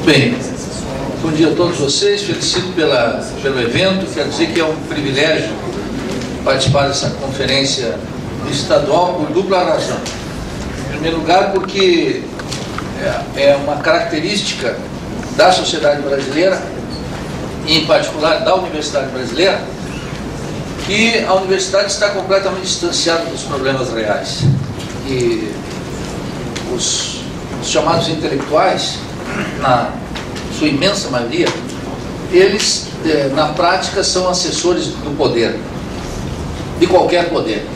Bem, bom dia a todos vocês, felicito pelo evento. Quero dizer que é um privilégio participar dessa conferência estadual por dupla razão. Em primeiro lugar, porque é uma característica da sociedade brasileira, e em particular da Universidade Brasileira, que a universidade está completamente distanciada dos problemas reais. E os chamados intelectuais, na sua imensa maioria, eles, na prática, são assessores do poder, de qualquer poder.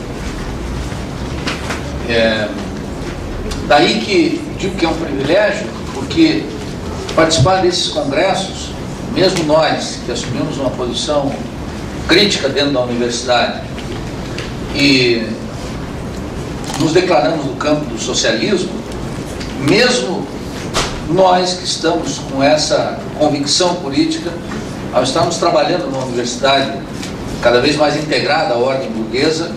Daí que digo que é um privilégio, porque participar desses congressos, mesmo nós que assumimos uma posição crítica dentro da universidade e nos declaramos no campo do socialismo, mesmo nós que estamos com essa convicção política, ao estarmos trabalhando numa universidade cada vez mais integrada à ordem burguesa,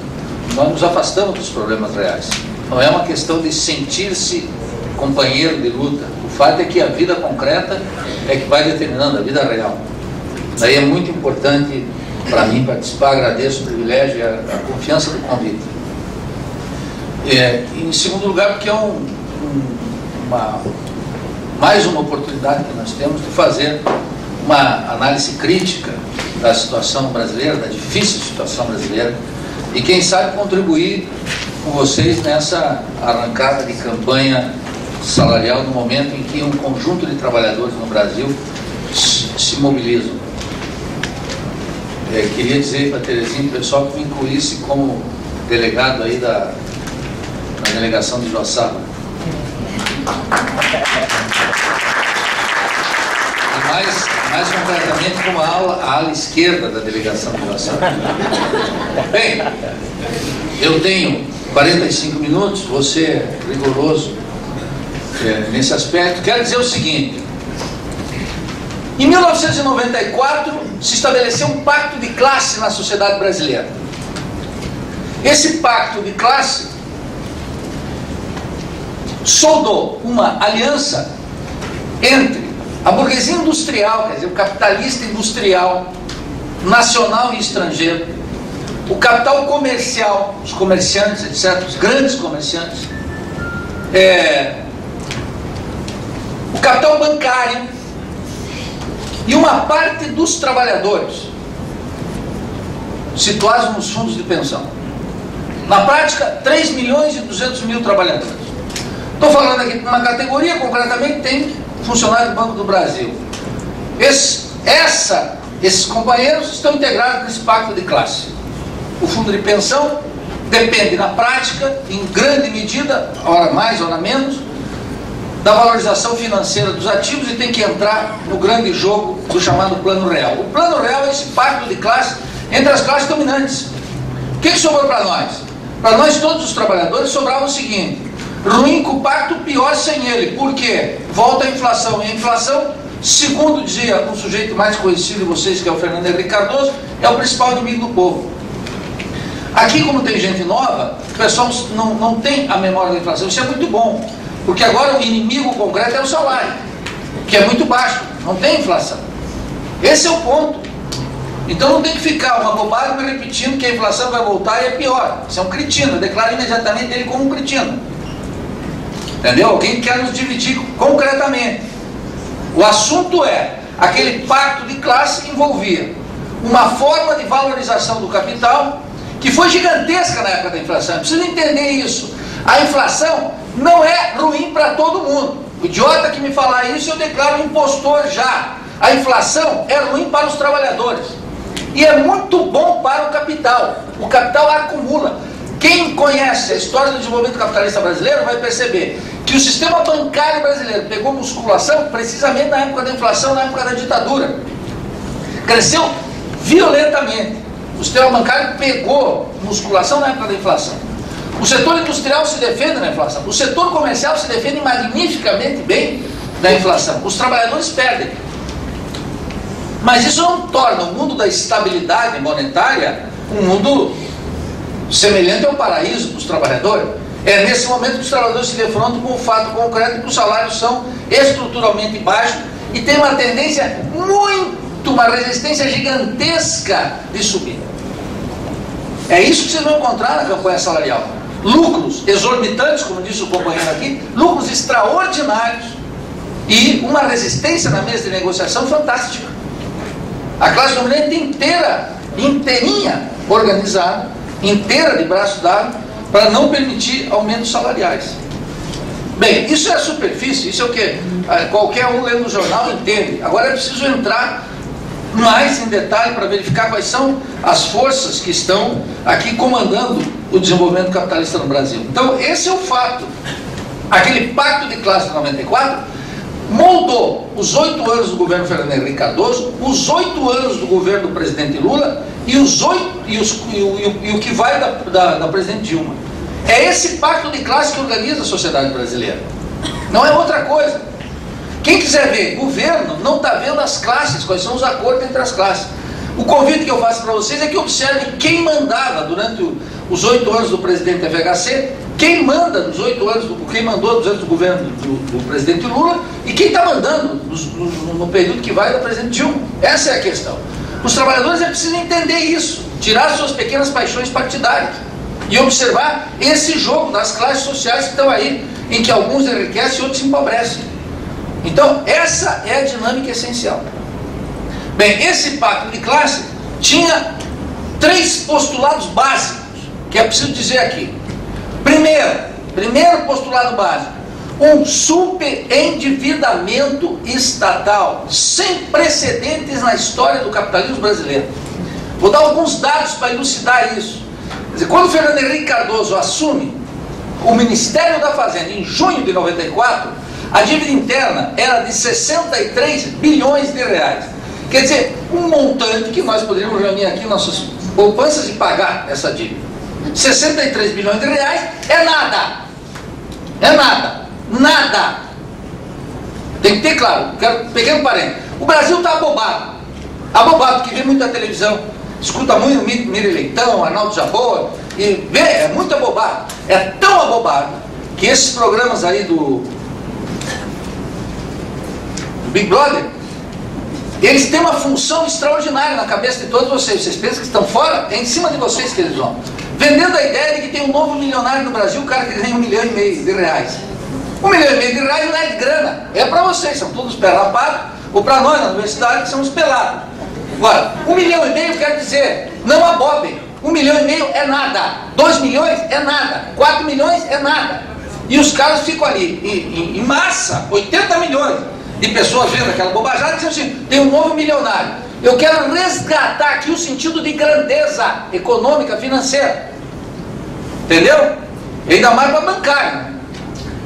nós nos afastamos dos problemas reais. Não é uma questão de sentir-se companheiro de luta. O fato é que a vida concreta é que vai determinando a vida real. Daí é muito importante para mim participar. Agradeço o privilégio e a confiança do convite. Em segundo lugar, porque é mais uma oportunidade que nós temos de fazer uma análise crítica da situação brasileira, da difícil situação brasileira, e quem sabe contribuir com vocês nessa arrancada de campanha salarial no momento em que um conjunto de trabalhadores no Brasil se mobilizam. Queria dizer para a Terezinha, pessoal, que me incluísse como delegado aí da delegação de Joaçaba. E mais concretamente como a ala esquerda da delegação de Joaçaba. Bem, eu tenho 45 minutos, vou ser rigoroso nesse aspecto. Quero dizer o seguinte: em 1994 se estabeleceu um pacto de classe na sociedade brasileira. Esse pacto de classe soldou uma aliança entre a burguesia industrial, quer dizer, o capitalista industrial, nacional e estrangeiro, o capital comercial, os comerciantes, etc., os grandes comerciantes, o capital bancário e uma parte dos trabalhadores situados nos fundos de pensão. Na prática, 3.200.000 trabalhadores. Estou falando aqui de uma categoria, concretamente, tem funcionário do Banco do Brasil. Esses companheiros estão integrados nesse pacto de classe. O fundo de pensão depende, na prática, em grande medida, hora mais, hora menos, da valorização financeira dos ativos e tem que entrar no grande jogo do chamado Plano Real. O Plano Real é esse pacto de classe entre as classes dominantes. O que sobrou para nós? Para nós, todos os trabalhadores, sobrava o seguinte: ruim com o pacto, pior sem ele. Por quê? Volta a inflação. E a inflação, segundo dizia um sujeito mais conhecido de vocês, que é o Fernando Henrique Cardoso, é o principal inimigo do povo. Aqui, como tem gente nova, o pessoal não tem a memória da inflação. Isso é muito bom, porque agora o inimigo concreto é o salário, que é muito baixo, não tem inflação. Esse é o ponto. Então não tem que ficar uma bobagem repetindo que a inflação vai voltar e é pior. Isso é um cretino, declara imediatamente ele como um cretino. Entendeu? Alguém quer nos dividir concretamente. O assunto é, aquele pacto de classe envolvia uma forma de valorização do capital que foi gigantesca na época da inflação. Precisa entender isso. A inflação não é ruim para todo mundo. O idiota que me falar isso, eu declaro impostor já. A inflação é ruim para os trabalhadores e é muito bom para o capital. O capital acumula. Quem conhece a história do desenvolvimento capitalista brasileiro vai perceber que o sistema bancário brasileiro pegou musculação precisamente na época da inflação, na época da ditadura. Cresceu violentamente. O sistema bancário pegou musculação na época da inflação. O setor industrial se defende na inflação. O setor comercial se defende magnificamente bem da inflação. Os trabalhadores perdem. Mas isso não torna o mundo da estabilidade monetária um mundo semelhante ao paraíso para os trabalhadores. É nesse momento que os trabalhadores se defrontam com o fato concreto que os salários são estruturalmente baixos e tem uma tendência uma resistência gigantesca de subir. É isso que vocês vão encontrar na campanha salarial. Lucros exorbitantes, como disse o companheiro aqui, lucros extraordinários e uma resistência na mesa de negociação fantástica. A classe dominante inteirinha organizada, inteira de braço dado, para não permitir aumentos salariais. Bem, isso é a superfície, isso é o que qualquer um lendo o jornal entende. Agora é preciso entrar mais em detalhe para verificar quais são as forças que estão aqui comandando o desenvolvimento capitalista no Brasil. Então, esse é o fato. Aquele pacto de classe de 94 moldou os 8 anos do governo Fernando Henrique Cardoso, os 8 anos do governo do presidente Lula e o que vai da presidente Dilma. É esse pacto de classe que organiza a sociedade brasileira. Não é outra coisa. Quem quiser ver governo, não está vendo as classes, quais são os acordos entre as classes. O convite que eu faço para vocês é que observem quem mandava durante os 8 anos do presidente FHC, quem manda nos 8 anos, quem mandou nos anos do governo do presidente Lula e quem está mandando no período que vai da presidente Dilma. Essa é a questão. Os trabalhadores precisam entender isso, tirar suas pequenas paixões partidárias e observar esse jogo das classes sociais que estão aí, em que alguns enriquecem e outros se empobrecem. Então, essa é a dinâmica essencial. Bem, esse pacto de classe tinha 3 postulados básicos, que é preciso dizer aqui. Primeiro postulado básico, um superendividamento estatal, sem precedentes na história do capitalismo brasileiro. Vou dar alguns dados para elucidar isso. Quer dizer, quando Fernando Henrique Cardoso assume o Ministério da Fazenda em junho de 94, a dívida interna era de 63 bilhões de reais. Quer dizer, um montante que nós poderíamos reunir aqui nossas poupanças e pagar essa dívida. 63 bilhões de reais é nada. É nada. Nada. Tem que ter claro. Pequeno parênteses. O Brasil está abobado. Abobado, porque vê muita televisão, escuta muito Miri Leitão, Arnaldo Jabor, e vê, é muito abobado. É tão abobado que esses programas aí do Big Brother, eles têm uma função extraordinária na cabeça de todos vocês. Vocês pensam que estão fora? É em cima de vocês que eles vão. Vendendo a ideia de que tem um novo milionário no Brasil, o cara que ganha 1,5 milhão de reais. 1,5 milhão de reais não é de grana, é para vocês, são todos pelados, ou para nós na universidade que somos pelados. Agora, 1,5 milhão quer dizer, não abobem, 1,5 milhão é nada, 2 milhões é nada, 4 milhões é nada. E os caras ficam ali, em massa, 80 milhões. De pessoas vendo aquela bobajada e dizendo assim, tem um novo milionário. Eu quero resgatar aqui o sentido de grandeza econômica, financeira. Entendeu? E ainda mais para bancário.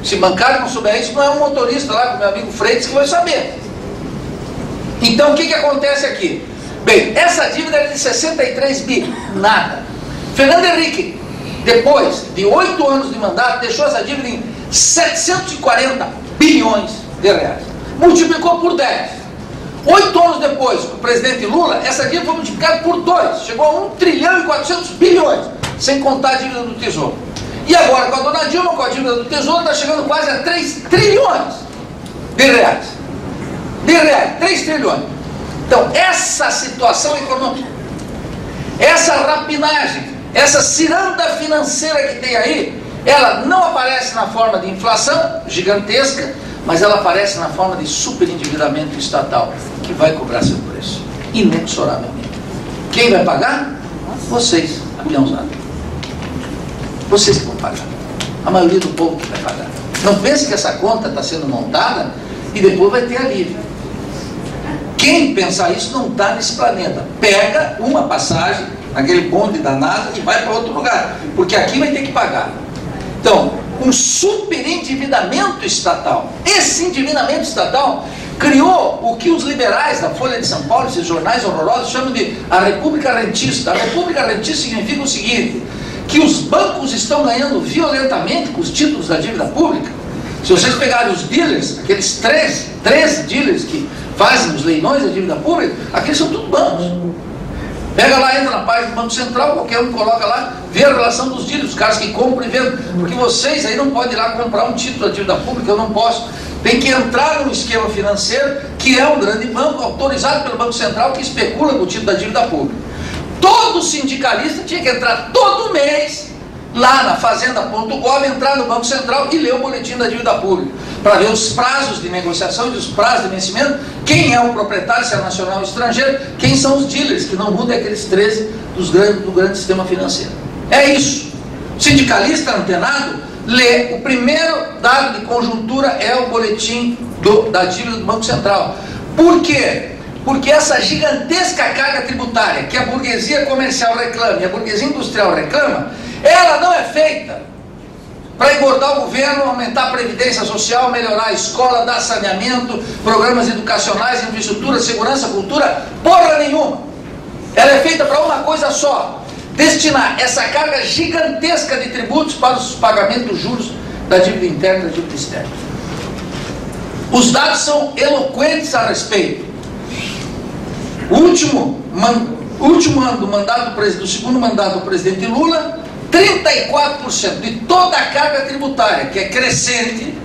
Se bancário não souber isso, não é um motorista lá, com meu amigo Freitas, que vai saber. Então o que acontece aqui? Bem, essa dívida era de 63 bi. Nada. Fernando Henrique, depois de 8 anos de mandato, deixou essa dívida em 740 bilhões de reais. Multiplicou por 10. 8 anos depois, com o presidente Lula, essa dívida foi multiplicada por 2. Chegou a 1 trilhão e 400 bilhões, sem contar a dívida do Tesouro. E agora, com a dona Dilma, com a dívida do Tesouro, está chegando quase a 3 trilhões de reais. 3 trilhões. Então, essa situação econômica, essa rapinagem, essa ciranda financeira que tem aí, ela não aparece na forma de inflação gigantesca, mas ela aparece na forma de superendividamento estatal, que vai cobrar seu preço, inexoravelmente. Quem vai pagar? Vocês, Leãozada. Vocês que vão pagar. A maioria do povo que vai pagar. Não pense que essa conta está sendo montada e depois vai ter alívio. Quem pensar isso não está nesse planeta. Pega uma passagem, naquele bonde danado, e vai para outro lugar, porque aqui vai ter que pagar. Então, um superendividamento estatal. Esse endividamento estatal criou o que os liberais da Folha de São Paulo, esses jornais horrorosos, chamam de a República Rentista. A República Rentista significa o seguinte, que os bancos estão ganhando violentamente com os títulos da dívida pública. Se vocês pegarem os dealers, aqueles 13 dealers que fazem os leilões da dívida pública, aqueles são tudo bancos. Pega lá, entra na página do Banco Central, qualquer um coloca lá, vê a relação dos dealers, os caras que compram e vendem, porque vocês aí não podem ir lá comprar um título da dívida pública, eu não posso. tem que entrar num esquema financeiro que é um grande banco, autorizado pelo Banco Central, que especula com o título da dívida pública. Todo sindicalista tinha que entrar todo mês lá na Fazenda.gov, entrar no Banco Central e ler o boletim da dívida pública, para ver os prazos de negociação e os prazos de vencimento, quem é o proprietário, se é nacional ou estrangeiro, quem são os dealers, que não mudam, é aqueles 13 do grande sistema financeiro. É isso. O sindicalista antenado lê, o primeiro dado de conjuntura é o boletim da dívida do Banco Central. Por quê? Porque essa gigantesca carga tributária que a burguesia comercial reclama e a burguesia industrial reclama, ela não é feita para engordar o governo, aumentar a previdência social, melhorar a escola, dar saneamento, programas educacionais, infraestrutura, segurança, cultura, porra nenhuma. Ela é feita para uma coisa só: destinar essa carga gigantesca de tributos para os pagamentos dos juros da dívida interna e da dívida externa. Os dados são eloquentes a respeito. O último ano do segundo mandato do presidente Lula, 34% de toda a carga tributária, que é crescente,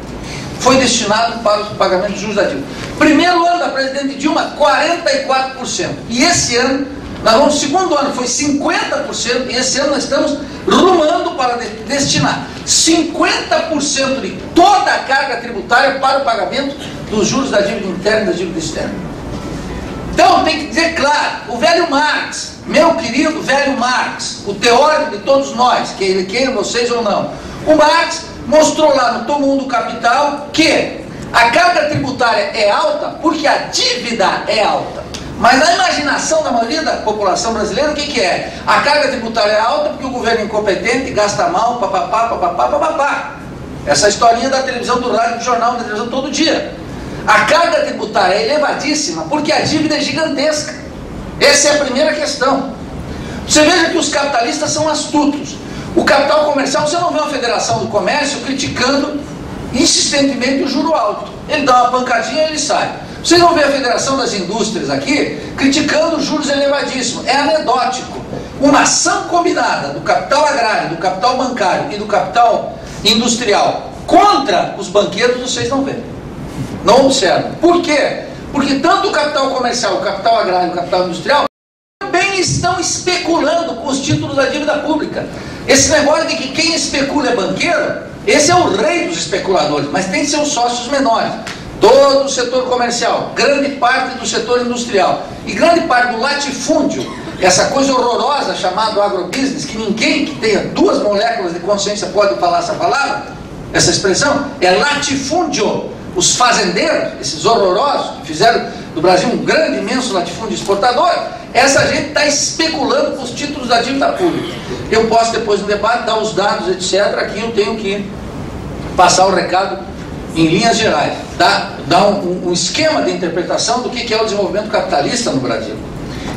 foi destinado para o pagamento de juros da dívida. Primeiro ano da presidente Dilma, 44%. E esse ano, no segundo ano foi 50%, e esse ano nós estamos rumando para destinar 50% de toda a carga tributária para o pagamento dos juros da dívida interna e da dívida externa. Então tem que dizer claro, o velho Marx, meu querido velho Marx, o teórico de todos nós, que ele queira vocês ou não, o Marx mostrou lá no Todo Mundo Capital que a carga tributária é alta porque a dívida é alta. Mas na imaginação da maioria da população brasileira, o que é? A carga tributária é alta porque o governo é incompetente, gasta mal, papapá, papapá, papapá. Essa historinha da televisão, do rádio, do jornal, da televisão todo dia. A carga tributária é elevadíssima porque a dívida é gigantesca. Essa é a primeira questão. Você veja que os capitalistas são astutos. O capital comercial, você não vê uma federação do comércio criticando insistentemente o juro alto. Ele dá uma pancadinha e ele sai. Vocês vão ver a Federação das Indústrias aqui criticando os juros elevadíssimos. É anedótico. Uma ação combinada do capital agrário, do capital bancário e do capital industrial contra os banqueiros, vocês não vêem. Não observam. Por quê? Porque tanto o capital comercial, o capital agrário e o capital industrial também estão especulando com os títulos da dívida pública. Esse negócio de que quem especula é banqueiro, esse é o rei dos especuladores, mas tem seus sócios menores. Todo o setor comercial, grande parte do setor industrial e grande parte do latifúndio, essa coisa horrorosa chamada agrobusiness, que ninguém que tenha 2 moléculas de consciência pode falar essa palavra, essa expressão, é latifúndio. Os fazendeiros, esses horrorosos, que fizeram do Brasil um grande, imenso latifúndio exportador, essa gente está especulando com os títulos da dívida pública. Eu posso depois no debate dar os dados, etc. Aqui eu tenho que passar o recado em linhas gerais, dar um esquema de interpretação do que é o desenvolvimento capitalista no Brasil.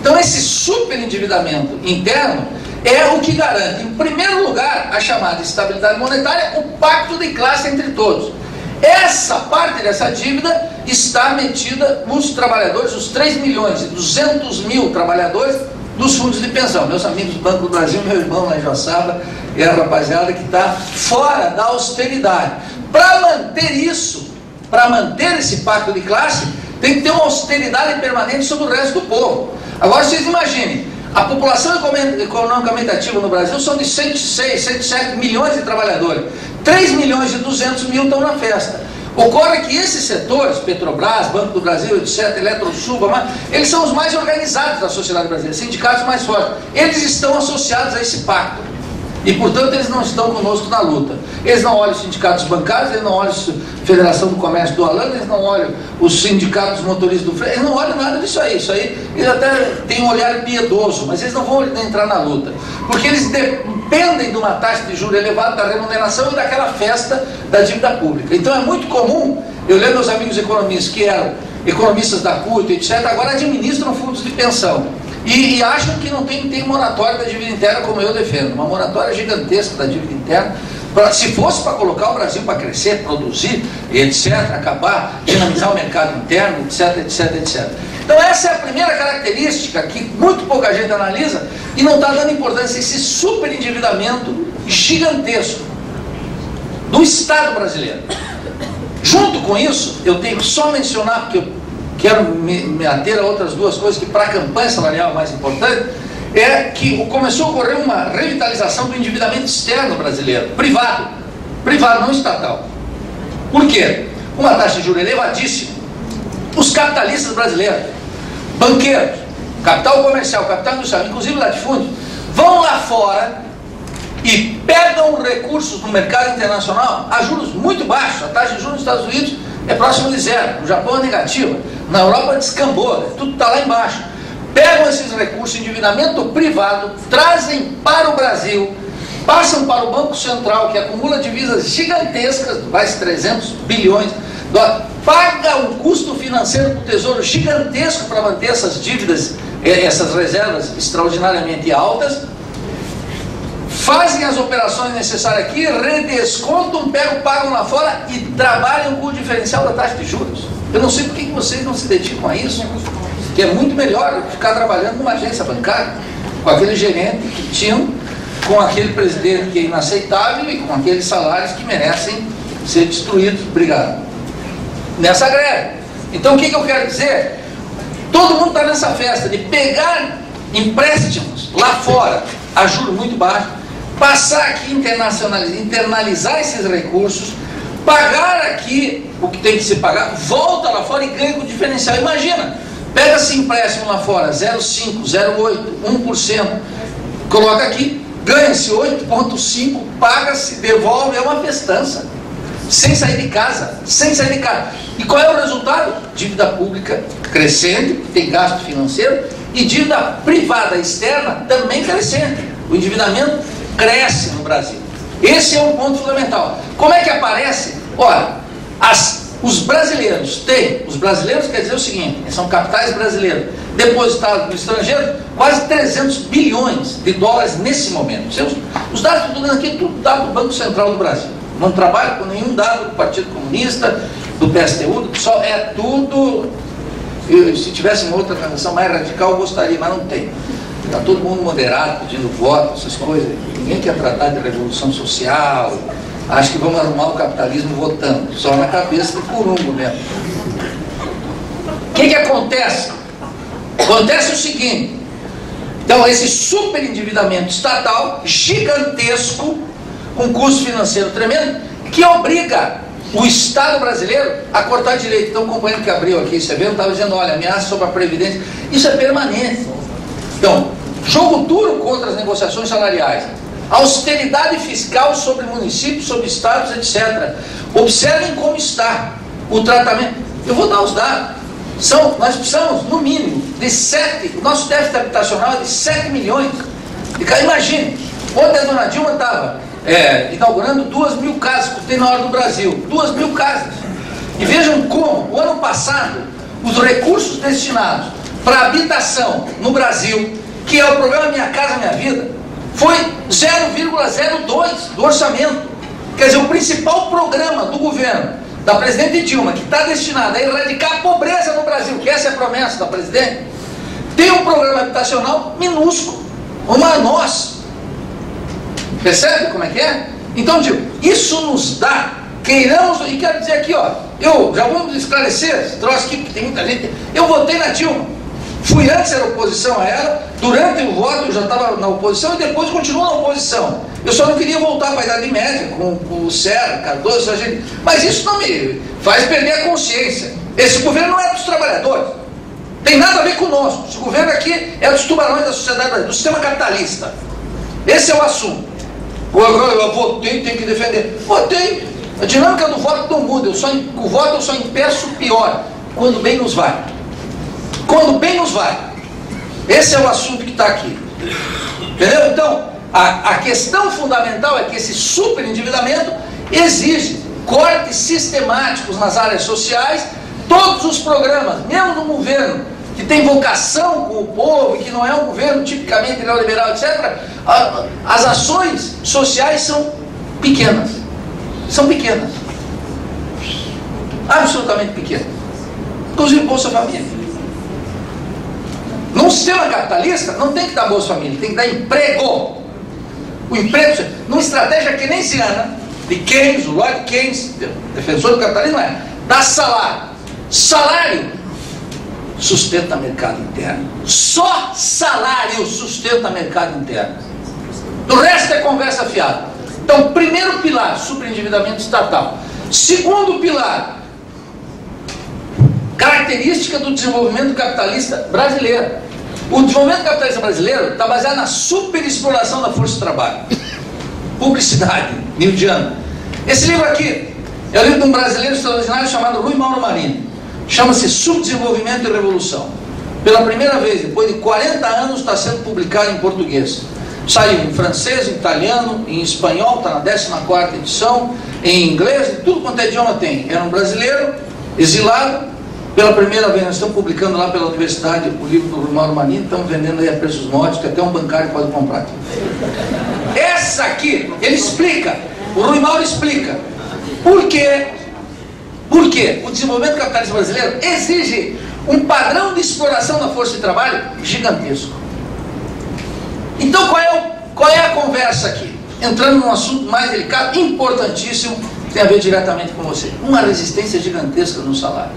Então esse superendividamento interno é o que garante, em primeiro lugar, a chamada estabilidade monetária, o pacto de classe entre todos. Essa parte dessa dívida está metida nos trabalhadores, os 3.200.000 trabalhadores dos fundos de pensão. Meus amigos do Banco do Brasil, meu irmão lá em Joaçaba, e a rapaziada que está fora da austeridade. Para manter isso, para manter esse pacto de classe, tem que ter uma austeridade permanente sobre o resto do povo. Agora vocês imaginem, a população economicamente ativa no Brasil são de 106, 107 milhões de trabalhadores. 3.200.000 estão na festa. Ocorre que esses setores, Petrobras, Banco do Brasil, etc., Eletrosul, eles são os mais organizados da sociedade brasileira, sindicatos mais fortes. Eles estão associados a esse pacto. E, portanto, eles não estão conosco na luta. Eles não olham os sindicatos bancários, eles não olham a Federação do Comércio do Holanda, eles não olham os sindicatos motoristas do freio, eles não olham nada disso aí. Isso aí, eles até têm um olhar piedoso, mas eles não vão entrar na luta. Porque eles dependem de uma taxa de juros elevada, da remuneração e daquela festa da dívida pública. Então é muito comum, eu lembro meus amigos economistas, que eram economistas da CUT, etc., agora administram fundos de pensão. E acham que não tem moratória da dívida interna, como eu defendo. Uma moratória gigantesca da dívida interna. Se fosse para colocar o Brasil para crescer, produzir, etc., acabar, dinamizar o mercado interno, etc., etc., etc. Então essa é a primeira característica que muito pouca gente analisa e não está dando importância, esse superendividamento gigantesco do Estado brasileiro. Junto com isso, eu tenho que só mencionar, porque eu quero me ater a outras duas coisas que para a campanha salarial é mais importante, é que começou a ocorrer uma revitalização do endividamento externo brasileiro, privado, não estatal. Por quê? Uma taxa de juros elevadíssima. Os capitalistas brasileiros, banqueiros, capital comercial, capital industrial, inclusive latifúndios, vão lá fora e pegam recursos no mercado internacional a juros muito baixos. A taxa de juros nos Estados Unidos é próxima de zero, no Japão é negativa, na Europa descambou, tudo está lá embaixo. Pegam esses recursos, endividamento privado, trazem para o Brasil, passam para o Banco Central, que acumula divisas gigantescas, mais 300 bilhões de dólares, paga um custo financeiro do Tesouro gigantesco para manter essas dívidas, essas reservas extraordinariamente altas, fazem as operações necessárias aqui, redescontam, pagam lá fora e trabalham com o diferencial da taxa de juros. Eu não sei por que vocês não se dedicam a isso, que é muito melhor ficar trabalhando numa agência bancária, com aquele gerente que tinham, com aquele presidente que é inaceitável e com aqueles salários que merecem ser destruídos. Obrigado. Nessa greve. Então o que eu quero dizer? Todo mundo está nessa festa de pegar empréstimos lá fora a juros muito baixos, passar aqui, internalizar esses recursos, pagar aqui o que tem que se pagar, volta lá fora e ganha com o diferencial. Imagina, pega-se empréstimo lá fora, 0,5%, 0,8%, 1%, coloca aqui, ganha-se 8,5%, paga-se, devolve, é uma festança. Sem sair de casa, E qual é o resultado? Dívida pública crescente, que tem gasto financeiro, e dívida privada externa também crescente. O endividamento cresce no Brasil. Esse é um ponto fundamental. Como é que aparece? Olha, os brasileiros quer dizer o seguinte, são capitais brasileiros, depositados no estrangeiro, quase 300 bilhões de dólares nesse momento. Os dados que eu estou dando aqui, tudo dado do Banco Central do Brasil. Não trabalho com nenhum dado do Partido Comunista, do PSTU, do PSOL, é tudo. Se tivesse uma outra transação mais radical, eu gostaria, mas não tem. Está todo mundo moderado, pedindo voto, essas coisas. Ninguém quer tratar de revolução social. Acho que vamos arrumar o capitalismo votando. Só na cabeça do curumbo mesmo. O que acontece? Acontece o seguinte. Então, esse superendividamento estatal, gigantesco, com custo financeiro tremendo, que obriga o Estado brasileiro a cortar direito. Então, o companheiro que abriu aqui, você viu, estava dizendo, olha, ameaça sobre a Previdência. Isso é permanente. Então, jogo duro contra as negociações salariais. Austeridade fiscal sobre municípios, sobre estados, etc. Observem como está o tratamento. Eu vou dar os dados. Nós precisamos, no mínimo, de 7, o nosso déficit habitacional é de 7 milhões. Imagine, ontem a dona Dilma estava inaugurando 2.000 casas, que tem na hora do Brasil, 2.000 casas. E vejam como, o ano passado, os recursos destinados para habitação no Brasil, que é o programa Minha Casa Minha Vida, foi 0,02 do orçamento. Quer dizer, o principal programa do governo, da presidente Dilma, que está destinado a erradicar a pobreza no Brasil, que essa é a promessa da presidente, tem um programa habitacional minúsculo, uma nós. Percebe como é que é? Então, digo, isso nos dá, queiramos, e quero dizer aqui, ó, eu já vamos esclarecer esse troço aqui, porque tem muita gente. Eu votei na Dilma, fui antes era oposição a ela, durante o voto eu já estava na oposição e depois continuo na oposição. Eu só não queria voltar para a Idade Média com o Serra, Cardoso, mas isso não me faz perder a consciência. Esse governo não é dos trabalhadores, tem nada a ver conosco. Esse governo aqui é dos tubarões da sociedade brasileira, do sistema capitalista. Esse é o assunto. Eu votei, tenho que defender. Votei. A dinâmica do voto não muda. O voto eu só impeço pior. Quando bem nos vai. Quando bem nos vai. Esse é o assunto que está aqui. Entendeu? Então, a questão fundamental é que esse superendividamento exige cortes sistemáticos nas áreas sociais. Todos os programas, mesmo no governo que tem vocação com o povo e que não é um governo tipicamente neoliberal, etc., as ações sociais são pequenas. São pequenas. Absolutamente pequenas. Inclusive Bolsa Família. Num sistema capitalista, não tem que dar Bolsa Família, tem que dar emprego. O emprego, numa estratégia keynesiana, de Keynes, o Lloyd Keynes, defensor do capitalismo, é dar salário. Salário sustenta mercado interno. Só salário sustenta mercado interno. O resto é conversa fiada. Então, primeiro pilar, superendividamento estatal. Segundo pilar, característica do desenvolvimento capitalista brasileiro. O desenvolvimento capitalista brasileiro está baseado na superexploração da força de trabalho. Publicidade, nildiana. Esse livro aqui é o livro de um brasileiro extraordinário chamado Rui Mauro Marini. Chama-se Subdesenvolvimento e Revolução. Pela primeira vez, depois de 40 anos, está sendo publicado em português. Saiu em francês, em italiano, em espanhol, está na 14ª edição, em inglês, em tudo quanto é idioma tem. Era um brasileiro, exilado, pela primeira vez. Nós estamos publicando lá pela universidade o livro do Rui Mauro Marini, estamos vendendo aí a preços módicos, que até um bancário pode comprar. Essa aqui, ele explica, o Rui Mauro explica, por quê? Porque o desenvolvimento capitalista brasileiro exige um padrão de exploração da força de trabalho gigantesco. Então qual é a conversa aqui? Entrando num assunto mais delicado, importantíssimo, que tem a ver diretamente com você. Uma resistência gigantesca no salário.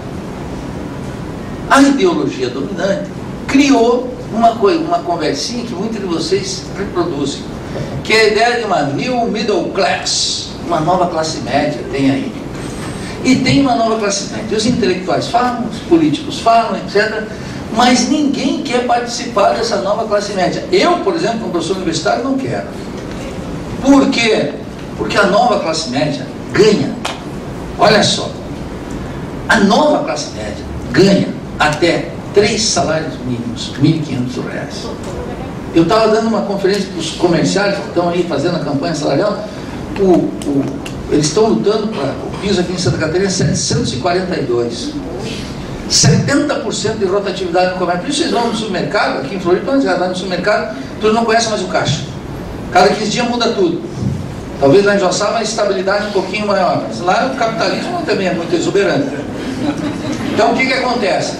A ideologia dominante criou uma conversinha que muitos de vocês reproduzem, que é a ideia de uma new middle class, uma nova classe média tem aí. E tem uma nova classe média. Os intelectuais falam, os políticos falam, etc. Mas ninguém quer participar dessa nova classe média. Eu, por exemplo, como professor universitário, não quero. Por quê? Porque a nova classe média ganha. Olha só. A nova classe média ganha até 3 salários mínimos, R$ 1.500. Eu estava dando uma conferência para os comerciais que estão aí fazendo a campanha salarial. Eles estão lutando para o piso aqui em Santa Catarina, 742. 70% de rotatividade no comércio. Por isso vocês vão no supermercado, aqui em Floripa, já vai no supermercado, tu não conhece mais o caixa. Cada 15 dias muda tudo. Talvez lá em Joçaba a estabilidade um pouquinho maior, mas lá o capitalismo também é muito exuberante. Então o que acontece?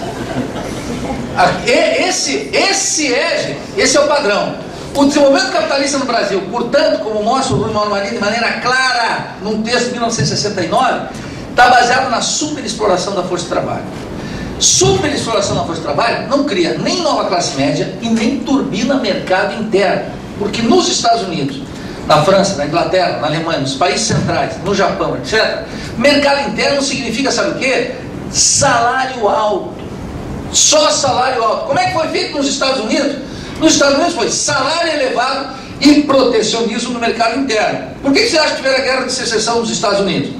Esse é o padrão. O desenvolvimento capitalista no Brasil, portanto, como mostra o Rui Mauro Marini de maneira clara num texto de 1969, está baseado na superexploração da força de trabalho. Superexploração da força de trabalho não cria nem nova classe média e nem turbina mercado interno. Porque nos Estados Unidos, na França, na Inglaterra, na Alemanha, nos países centrais, no Japão, etc., mercado interno significa, sabe o quê? Salário alto. Só salário alto. Como é que foi feito nos Estados Unidos? Nos Estados Unidos foi salário elevado e protecionismo no mercado interno. Por que você acha que tiveram a guerra de secessão nos Estados Unidos?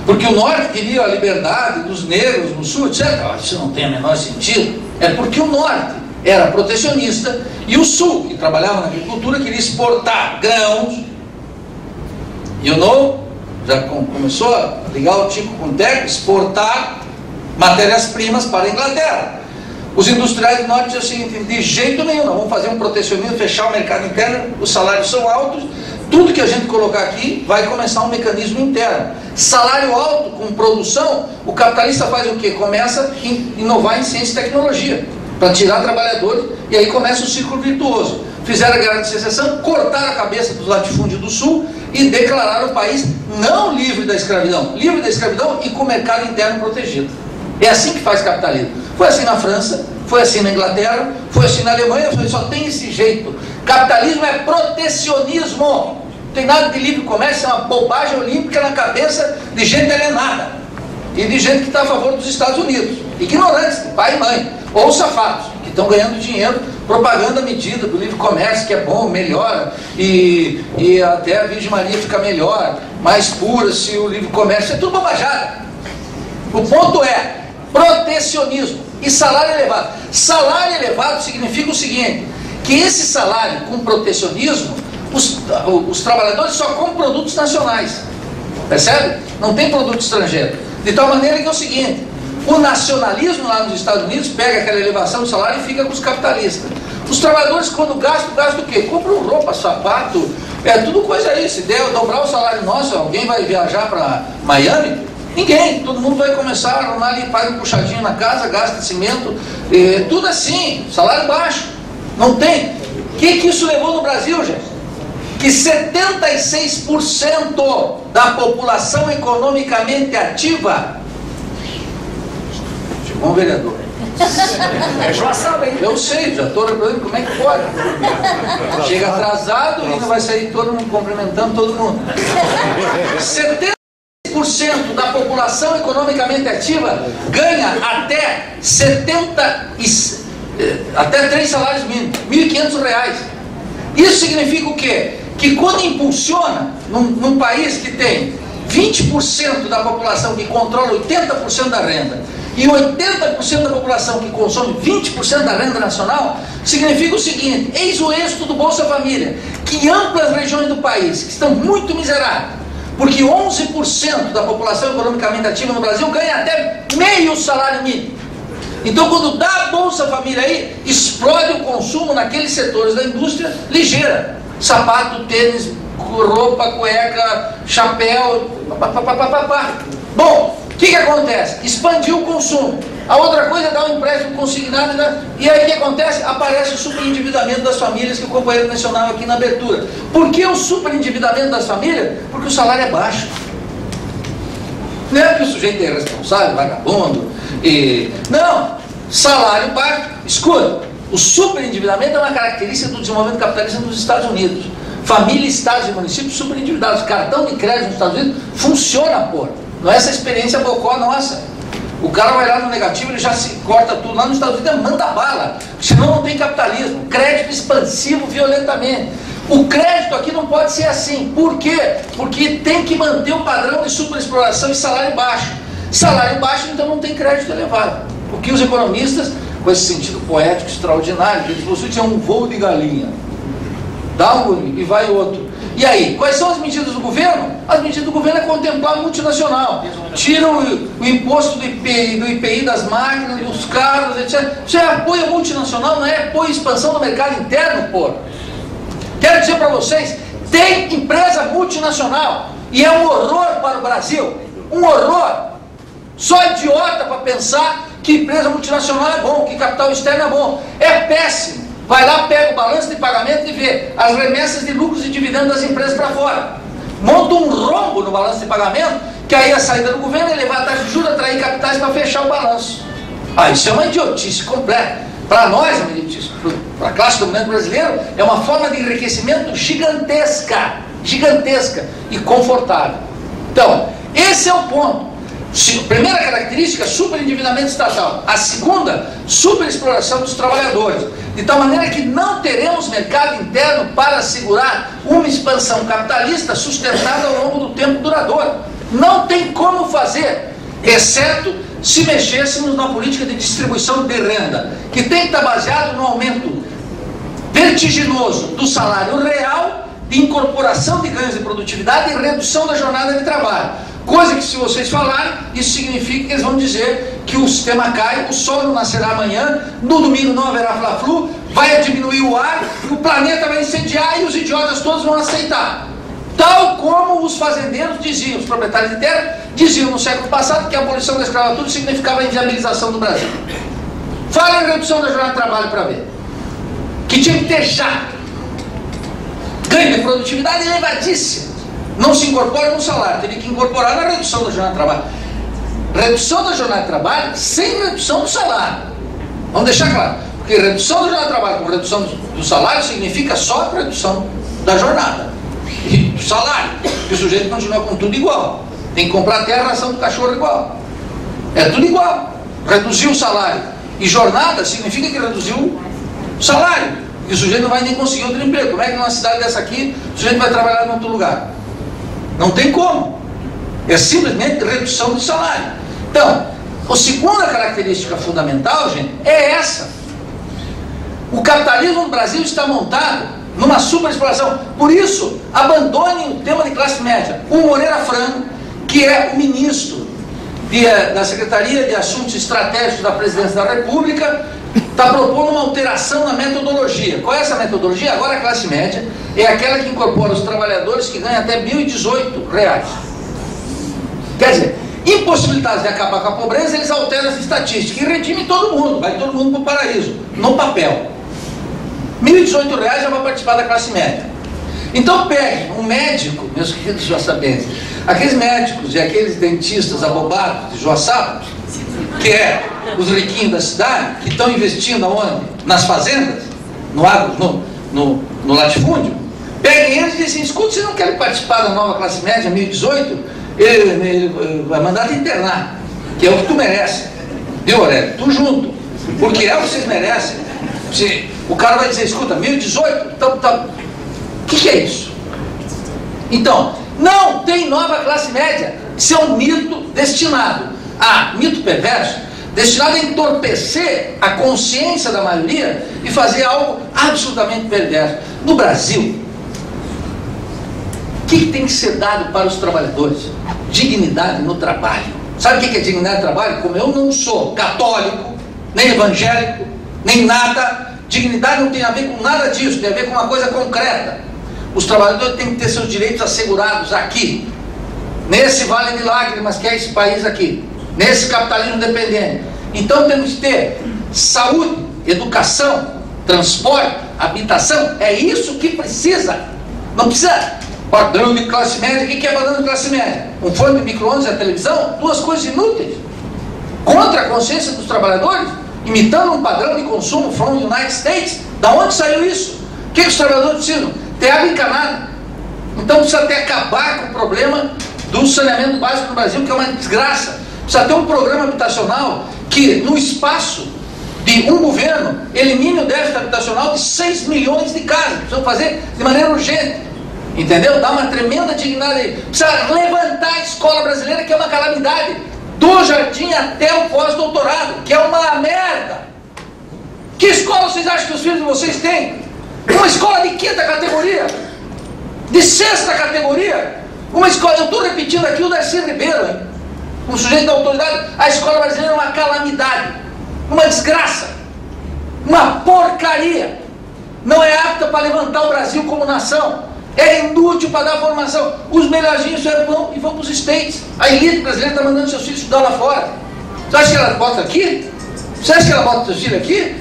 Porque o norte queria a liberdade dos negros no sul, etc. Isso não tem o menor sentido. É porque o norte era protecionista e o sul, que trabalhava na agricultura, queria exportar grãos. Já começou a ligar o Tico com o Teco, exportar matérias-primas para a Inglaterra. Os industriais do norte diziam assim, de jeito nenhum, nós vamos fazer um protecionismo, fechar o mercado interno, os salários são altos, tudo que a gente colocar aqui vai começar um mecanismo interno. Salário alto com produção, o capitalista faz o quê? Começa a inovar em ciência e tecnologia, para tirar trabalhadores, e aí começa o ciclo virtuoso. Fizeram a guerra de secessão, cortaram a cabeça dos latifúndios do sul e declararam o país não livre da escravidão e com o mercado interno protegido. É assim que faz capitalismo. Foi assim na França, foi assim na Inglaterra, foi assim na Alemanha, só tem esse jeito. Capitalismo é protecionismo. Não tem nada de livre comércio, é uma bobagem olímpica na cabeça de gente alienada e de gente que está a favor dos Estados Unidos. Ignorantes, pai e mãe, ou safados, que estão ganhando dinheiro, propaganda medida do livre comércio, que é bom, melhora, e até a Virgem Maria fica melhor, mais pura se o livre comércio, é tudo bobajada. O ponto é protecionismo e salário elevado. Salário elevado significa o seguinte, que esse salário com protecionismo, os trabalhadores só compram produtos nacionais, percebe? Não tem produto estrangeiro. De tal maneira que é o seguinte, o nacionalismo lá nos Estados Unidos pega aquela elevação do salário e fica com os capitalistas. Os trabalhadores, quando gastam o quê? Compram roupa, sapato, tudo coisa aí. Se der dobrar o salário nosso, alguém vai viajar para Miami? Ninguém, todo mundo vai começar a arrumar ali, faz um puxadinho na casa, gasta cimento, tudo assim, salário baixo, não tem. O que isso levou no Brasil, gente? que 76% da população economicamente ativa... Chegou um vereador. Eu sei, já estou lembrando como é que pode. Chega atrasado e ainda vai sair todo mundo cumprimentando todo mundo. 70% da população economicamente ativa ganha até 3 salários mínimos, R$1.500. Isso significa o quê? Que quando impulsiona, num país que tem 20% da população que controla 80% da renda e 80% da população que consome 20% da renda nacional, significa o seguinte: eis o êxito do Bolsa Família, que amplas regiões do país, que estão muito miseráveis, porque 11% da população economicamente ativa no Brasil ganha até meio salário mínimo. Então, quando dá a Bolsa Família aí, explode o consumo naqueles setores da indústria ligeira: sapato, tênis, roupa, cueca, chapéu, papapá. Bom, o que acontece? Expandiu o consumo. A outra coisa é dar um empréstimo consignado, e aí o que acontece? Aparece o superendividamento das famílias, que o companheiro mencionava aqui na abertura. Por que o superendividamento das famílias? Porque o salário é baixo. Não é que o sujeito é irresponsável, vagabundo, não, salário baixo. Escuta, o superendividamento é uma característica do desenvolvimento capitalista nos Estados Unidos. Família, estados e municípios superendividados. Cartão de crédito nos Estados Unidos funciona, porra. Não é essa experiência bocó nossa. O cara vai lá no negativo, ele já se corta tudo. Lá nos Estados Unidos manda bala, senão não tem capitalismo. Crédito expansivo violentamente. O crédito aqui não pode ser assim. Por quê? Porque tem que manter o padrão de superexploração e salário baixo. Salário baixo, então não tem crédito elevado. O que os economistas, com esse sentido poético extraordinário, eles possuem um voo de galinha. Dá um golinho e vai outro. E aí, quais são as medidas do governo? As medidas do governo é contemplar a multinacional. Tiram o imposto do IPI das máquinas, dos carros, etc. Isso é apoio à multinacional, não é apoio à expansão do mercado interno, pô. Quero dizer para vocês, tem empresa multinacional e é um horror para o Brasil. Um horror. Só idiota para pensar que empresa multinacional é bom, que capital externo é bom. É péssimo. Vai lá, pega o balanço de pagamento e vê as remessas de lucros e dividendos das empresas para fora. Monta um rombo no balanço de pagamento, que aí a saída do governo é levar a taxa de juros, atrair capitais para fechar o balanço. Isso é uma idiotice completa. Para nós, é uma idiotice. Para a classe dominante brasileira, é uma forma de enriquecimento gigantesca e confortável. Então, esse é o ponto. Primeira característica, superendividamento estatal. A segunda, superexploração dos trabalhadores. De tal maneira que não teremos mercado interno para assegurar uma expansão capitalista sustentada ao longo do tempo duradouro. Não tem como fazer, exceto se mexêssemos na política de distribuição de renda, que tem que estar baseado no aumento vertiginoso do salário real, de incorporação de ganhos de produtividade e redução da jornada de trabalho. Coisa que, se vocês falarem, isso significa que eles vão dizer que o sistema cai, o sol não nascerá amanhã, no domingo não haverá fla-flu, vai diminuir o ar, o planeta vai incendiar e os idiotas todos vão aceitar. Tal como os fazendeiros diziam, os proprietários de terra diziam no século passado que a abolição da escravatura significava a inviabilização do Brasil. Fala em redução da jornada de trabalho para ver. Que tinha que ter já. Ganho de produtividade elevadíssimo. Não se incorpora no salário, teria que incorporar na redução da jornada de trabalho. Redução da jornada de trabalho sem redução do salário. Vamos deixar claro. Porque redução da jornada de trabalho com redução do salário significa só redução da jornada. E do salário. E o sujeito continua com tudo igual. Tem que comprar até a ração do cachorro igual. É tudo igual. Reduzir o salário e jornada significa que reduziu o salário. E o sujeito não vai nem conseguir outro emprego. Como é que numa cidade dessa aqui o sujeito vai trabalhar em outro lugar? Não tem como. É simplesmente redução do salário. Então, a segunda característica fundamental, gente, é essa. O capitalismo no Brasil está montado numa superexploração. Por isso, abandonem o tema de classe média. O Moreira Franco, que é o ministro da Secretaria de Assuntos Estratégicos da Presidência da República, está propondo uma alteração na metodologia. Qual é essa metodologia? Agora a classe média é aquela que incorpora os trabalhadores que ganham até R$1.018. Quer dizer, impossibilitados de acabar com a pobreza, eles alteram essa estatística e redimem todo mundo, vai todo mundo para o paraíso, no papel. R$1.018 já vai participar da classe média. Então peguem um médico, meus queridos joaçabenses, aqueles médicos e aqueles dentistas abobados de Joaçaba, que é os riquinhos da cidade, que estão investindo aonde? Nas fazendas, no agro, no latifúndio. Peguem eles e dizem, escuta, vocês não querem participar da nova classe média 1018? Ele vai mandar te internar, que é o que tu merece. Viu, Aurélio? Tu junto. Porque é o que vocês merecem. O cara vai dizer, escuta, 1018? Então, o que é isso? Então, não tem nova classe média. Isso é um mito mito perverso, destinado a entorpecer a consciência da maioria e fazer algo absolutamente perverso. No Brasil, o que tem que ser dado para os trabalhadores? Dignidade no trabalho. Sabe o que é dignidade no trabalho? Como eu não sou católico, nem evangélico, nem nada, dignidade não tem a ver com nada disso, tem a ver com uma coisa concreta. Os trabalhadores têm que ter seus direitos assegurados aqui, nesse vale de lágrimas que é esse país aqui, nesse capitalismo dependente. Então temos que ter saúde, educação, transporte, habitação. É isso que precisa. Não precisa padrão de classe média. O que é padrão de classe média? Um forno de micro-ondas e a televisão? Duas coisas inúteis. Contra a consciência dos trabalhadores, imitando um padrão de consumo from the United States. Da onde saiu isso? O que os trabalhadores precisam? Ter água encanada. Então precisa até acabar com o problema do saneamento básico no Brasil, que é uma desgraça. Precisa ter um programa habitacional que, no espaço de um governo, elimine o déficit habitacional de 6 milhões de casas. Precisam fazer de maneira urgente. Entendeu? Dá uma tremenda dignidade aí. Precisa levantar a escola brasileira, que é uma calamidade, do jardim até o pós-doutorado, que é uma merda. Que escola vocês acham que os filhos de vocês têm? Uma escola de 5ª categoria? De 6ª categoria? Uma escola, eu estou repetindo aqui o Darcy Ribeiro, hein? Um sujeito da autoridade. A escola brasileira é uma calamidade, uma desgraça, uma porcaria. Não é apta para levantar o Brasil como nação. É inútil para dar formação. Os melhorzinhos vão e vão para os States. A elite brasileira está mandando seus filhos estudar lá fora. Você acha que ela bota aqui? Você acha que ela bota seus filhos aqui?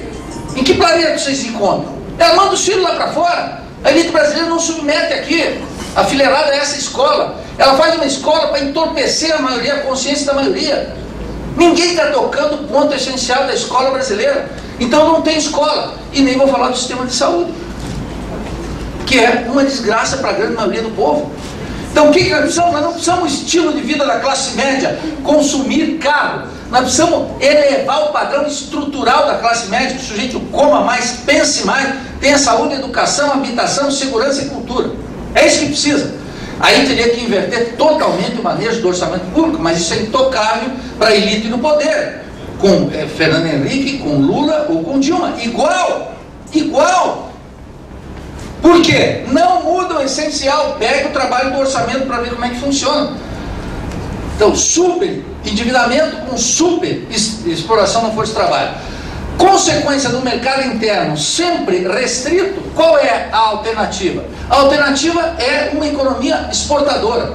Em que planeta vocês se encontram? Ela manda os filhos lá para fora. A elite brasileira não submete aqui. A fileirada é essa escola. Ela faz uma escola para entorpecer a maioria, a consciência da maioria. Ninguém está tocando o ponto essencial da escola brasileira. Então não tem escola. E nem vou falar do sistema de saúde, que é uma desgraça para a grande maioria do povo. Então o que nós precisamos? Nós não precisamos um estilo de vida da classe média, consumir carro. Nós precisamos elevar o padrão estrutural da classe média, que o sujeito coma mais, pense mais, tenha saúde, educação, habitação, segurança e cultura. É isso que precisa. Aí teria que inverter totalmente o manejo do orçamento público, mas isso é intocável para a elite no poder, com Fernando Henrique, com Lula ou com Dilma. Igual. Por quê? Não muda o essencial. Pega o trabalho do orçamento para ver como é que funciona. Então, super endividamento com super exploração da força de trabalho. Consequência do mercado interno sempre restrito. Qual é a alternativa? A alternativa é uma economia exportadora.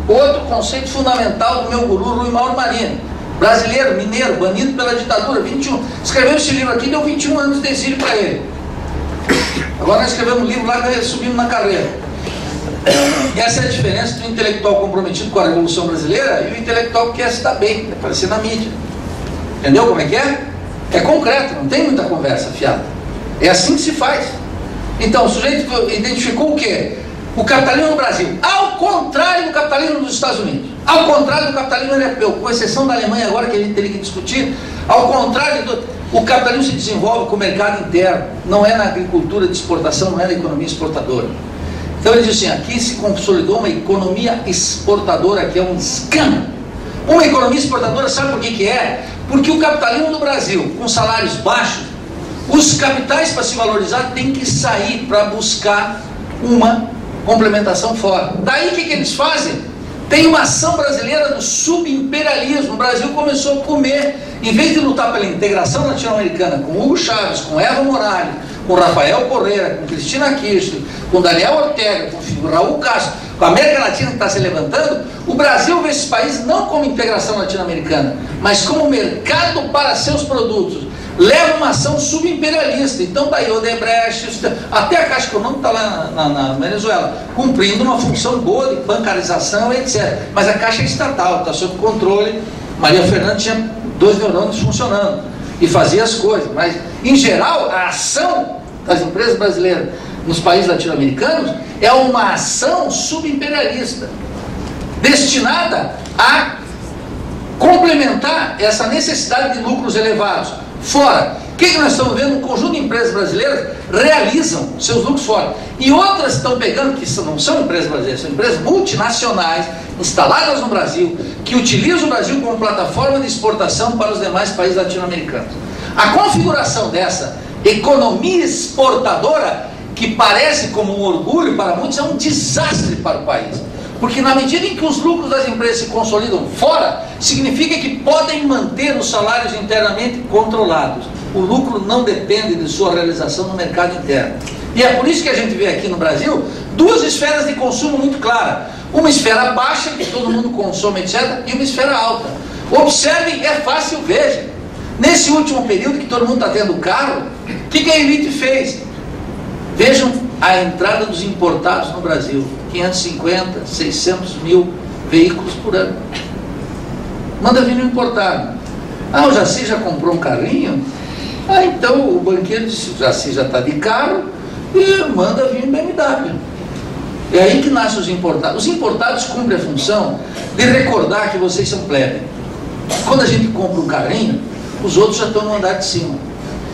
Outro conceito fundamental do meu guru Rui Mauro Marini. Brasileiro, mineiro, banido pela ditadura, 21. Escreveu esse livro aqui, deu 21 anos de exílio para ele. Agora nós escrevemos um livro lá e subimos na carreira. E essa é a diferença do intelectual comprometido com a Revolução Brasileira e o intelectual que quer se dar bem, aparecer na mídia. Entendeu como é que é? É concreto, não tem muita conversa fiada. É assim que se faz. Então o sujeito identificou o quê? O capitalismo no Brasil, ao contrário do capitalismo dos Estados Unidos, ao contrário do capitalismo europeu, com exceção da Alemanha agora que a gente teria que discutir, ao contrário o capitalismo se desenvolve com o mercado interno, não é na agricultura de exportação, não é na economia exportadora. Então ele diz assim, aqui se consolidou uma economia exportadora que é um escândalo. Uma economia exportadora, sabe por que é? Porque o capitalismo no Brasil, com salários baixos, os capitais para se valorizar têm que sair para buscar uma complementação fora. Daí o que eles fazem? Tem uma ação brasileira do subimperialismo. O Brasil começou a comer, em vez de lutar pela integração latino-americana com Hugo Chávez, com Evo Morales, com Rafael Correa, com Cristina Kirchner, com Daniel Ortega, com Raul Castro, com a América Latina que está se levantando, o Brasil vê esses países não como integração latino-americana, mas como mercado para seus produtos. leva uma ação subimperialista. Então daí Odebrecht, até a Caixa Econômica está lá na Venezuela, cumprindo uma função boa de bancarização, etc. Mas a Caixa é estatal, está sob controle. Maria Fernanda tinha 2 neurônios funcionando e fazia as coisas. Mas, em geral, a ação das empresas brasileiras nos países latino-americanos é uma ação subimperialista, destinada a complementar essa necessidade de lucros elevados. Fora, o que nós estamos vendo? Um conjunto de empresas brasileiras realizam seus lucros fora. E outras estão pegando, que não são empresas brasileiras, são empresas multinacionais, instaladas no Brasil, que utilizam o Brasil como plataforma de exportação para os demais países latino-americanos. A configuração dessa economia exportadora, que parece como um orgulho para muitos, é um desastre para o país. Porque na medida em que os lucros das empresas se consolidam fora, significa que podem manter os salários internamente controlados. O lucro não depende de sua realização no mercado interno. E é por isso que a gente vê aqui no Brasil 2 esferas de consumo muito claras. Uma esfera baixa, que todo mundo consome, etc., e uma esfera alta. Observem, é fácil, vejam. Nesse último período que todo mundo está tendo carro, o que a elite fez? Vejam a entrada dos importados no Brasil. 550, 600 mil veículos por ano. Manda vir no importado. Ah, o Jaci já comprou um carrinho? Ah, então o banqueiro disse, o Jaci já está de carro e manda vir um BMW. É aí que nascem os importados. Os importados cumprem a função de recordar que vocês são plebe. Quando a gente compra um carrinho, os outros já estão no andar de cima.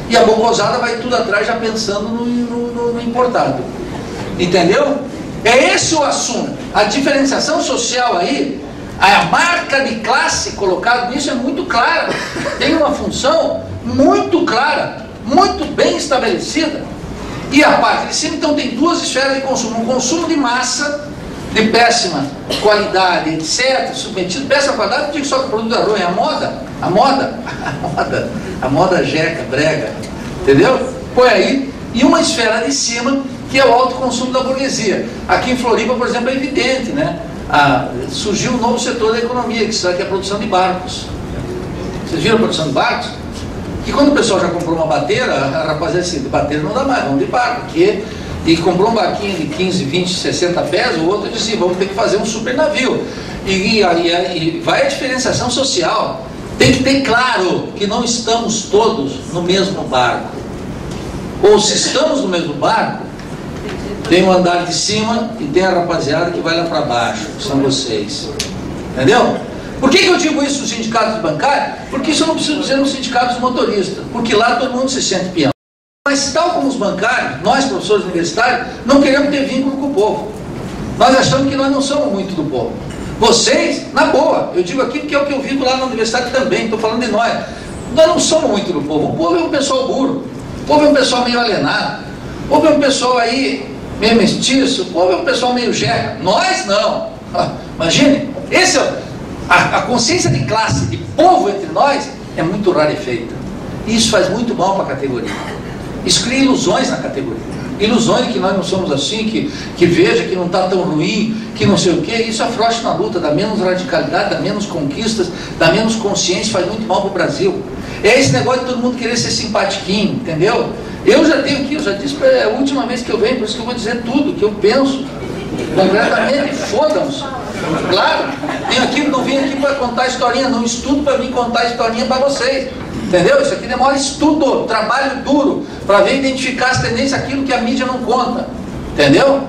E a bocosada vai tudo atrás já pensando no importado. Entendeu? É esse o assunto. A diferenciação social aí, a marca de classe colocada nisso é muito clara. Tem uma função muito clara, muito bem estabelecida. E a parte de cima, então, tem 2 esferas de consumo. Um consumo de massa, de péssima qualidade, etc., submetido, péssima qualidade, não digo só que o produto da rua é a moda jeca, brega, entendeu? Põe aí. E uma esfera de cima, que é o alto consumo da burguesia. Aqui em Floripa, por exemplo, é evidente, né? Surgiu um novo setor da economia, que é a produção de barcos. Vocês viram a produção de barcos? Que quando o pessoal já comprou uma bateira, a rapaziada disse, de bateira não dá mais, vamos de barco. E comprou um barquinho de 15, 20, 60 pés, o outro disse, vamos ter que fazer um super navio. E vai a diferenciação social. Tem que ter claro que não estamos todos no mesmo barco. Ou se estamos no mesmo barco, tem o andar de cima e tem a rapaziada que vai lá para baixo, que são vocês. Entendeu? Por que eu digo isso nos sindicatos bancários? Porque isso eu não preciso dizer nos sindicatos motoristas, porque lá todo mundo se sente peão. Mas tal como os bancários, nós professores universitários, não queremos ter vínculo com o povo. Nós achamos que nós não somos muito do povo. Vocês, na boa, eu digo aqui porque é o que eu vivo lá na universidade também, estou falando de nós. Nós não somos muito do povo. O povo é um pessoal burro. O povo é um pessoal meio alienado. O povo é um pessoal aí meio mestiço. O povo é um pessoal meio jeca. Nós não. Imagine, a consciência de classe, de povo entre nós, é muito rarefeita. E isso faz muito mal para a categoria. Isso cria ilusões na categoria. Ilusões de que nós não somos assim, que veja que não está tão ruim, que não sei o quê. Isso afrouxa na luta, dá menos radicalidade, dá menos conquistas, dá menos consciência, faz muito mal para o Brasil. É esse negócio de todo mundo querer ser simpatiquinho, entendeu? Eu já tenho aqui, eu já disse, é a última vez que eu venho, por isso que eu vou dizer tudo que eu penso. Concretamente, fodam-se. Claro, não vim aqui para contar historinha, não estudo para vir contar historinha para vocês. Entendeu? Isso aqui demora estudo, trabalho duro, para ver identificar as tendências, aquilo que a mídia não conta. Entendeu?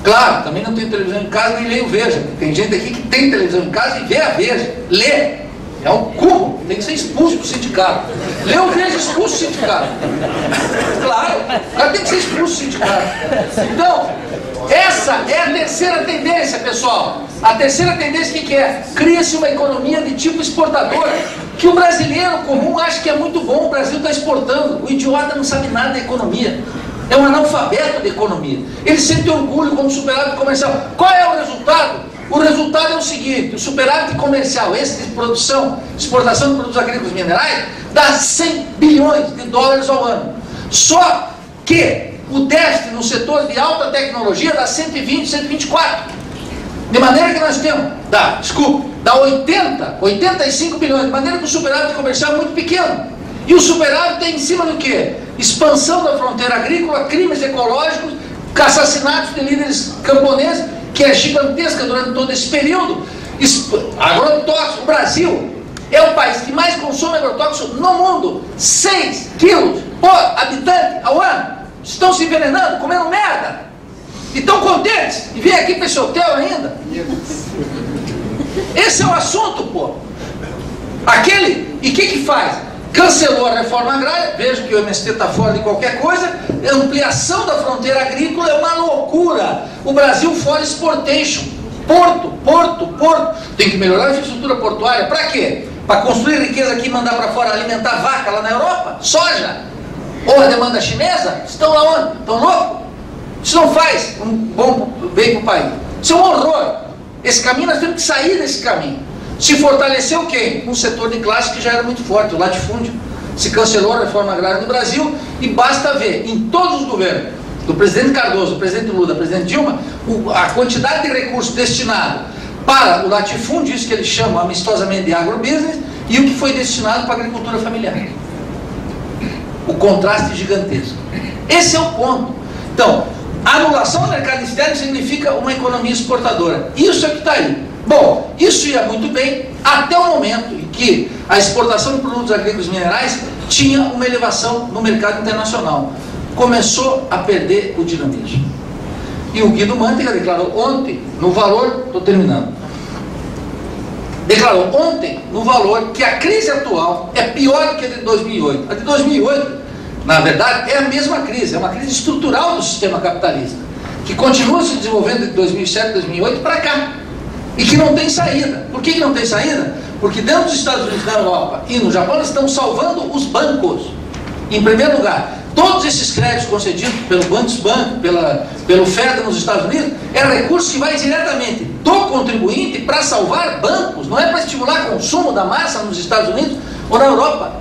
Claro, também não tenho televisão em casa, nem leio Veja. Tem gente aqui que tem televisão em casa e vê a Veja. Lê. É um cubo, tem que ser expulso do sindicato. Lê o Veja, expulso do sindicato. Claro, o cara tem que ser expulso do sindicato. Então, essa é a terceira tendência, pessoal. A terceira tendência que é? Cria-se uma economia de tipo exportador, que o brasileiro comum acha que é muito bom, o Brasil está exportando. O idiota não sabe nada da economia. É um analfabeto da economia. Ele sente orgulho como superávit comercial. Qual é o resultado? O resultado é o seguinte: o superávit comercial, esse de produção, exportação de produtos agrícolas e minerais, dá 100 bilhões de dólares ao ano. Só que o déficit no setor de alta tecnologia dá 120, 124. De maneira que nós temos, dá 85 bilhões, de maneira que o superávit comercial é muito pequeno. E o superávit é em cima do quê? Expansão da fronteira agrícola, crimes ecológicos, assassinatos de líderes camponeses, que é gigantesca durante todo esse período. Agrotóxico, o Brasil é o país que mais consome agrotóxico no mundo. 6 quilos por habitante ao ano. Estão se envenenando, comendo merda. E estão contentes. E vem aqui para esse hotel ainda. Esse é o assunto, pô. E o que faz? Cancelou a reforma agrária. Veja que o MST está fora de qualquer coisa. A ampliação da fronteira agrícola é uma loucura. O Brasil for exportation. Porto. Tem que melhorar a infraestrutura portuária. Para quê? Para construir riqueza aqui e mandar para fora, alimentar vaca lá na Europa? Soja? Ou a demanda chinesa? Estão lá onde? Estão loucos? Isso não faz um bom bem para o país. Isso é um horror. Esse caminho, nós temos que sair desse caminho. Se fortaleceu quem? Um setor de classe que já era muito forte, o latifúndio. Se cancelou a reforma agrária no Brasil e basta ver, em todos os governos, do presidente Cardoso, do presidente Lula, do presidente Dilma, a quantidade de recursos destinados para o latifúndio, isso que eles chamam amistosamente de agrobusiness, e o que foi destinado para a agricultura familiar. O contraste gigantesco. Esse é o ponto. Então, a anulação do mercado externo significa uma economia exportadora. Isso é que está aí. Bom, isso ia muito bem até o momento em que a exportação de produtos agrícolas e minerais tinha uma elevação no mercado internacional. Começou a perder o dinamismo. E o Guido Mantega declarou ontem, no valor, estou terminando, declarou ontem, no valor, que a crise atual é pior do que a de 2008. A de 2008, na verdade, é a mesma crise, é uma crise estrutural do sistema capitalista, que continua se desenvolvendo de 2007, 2008 para cá, e que não tem saída. Por que não tem saída? Porque dentro dos Estados Unidos, na Europa e no Japão, eles estão salvando os bancos. Em primeiro lugar, todos esses créditos concedidos pelo Bundesbank, pelo Fed nos Estados Unidos, é recurso que vai diretamente do contribuinte para salvar bancos, não é para estimular consumo da massa nos Estados Unidos ou na Europa.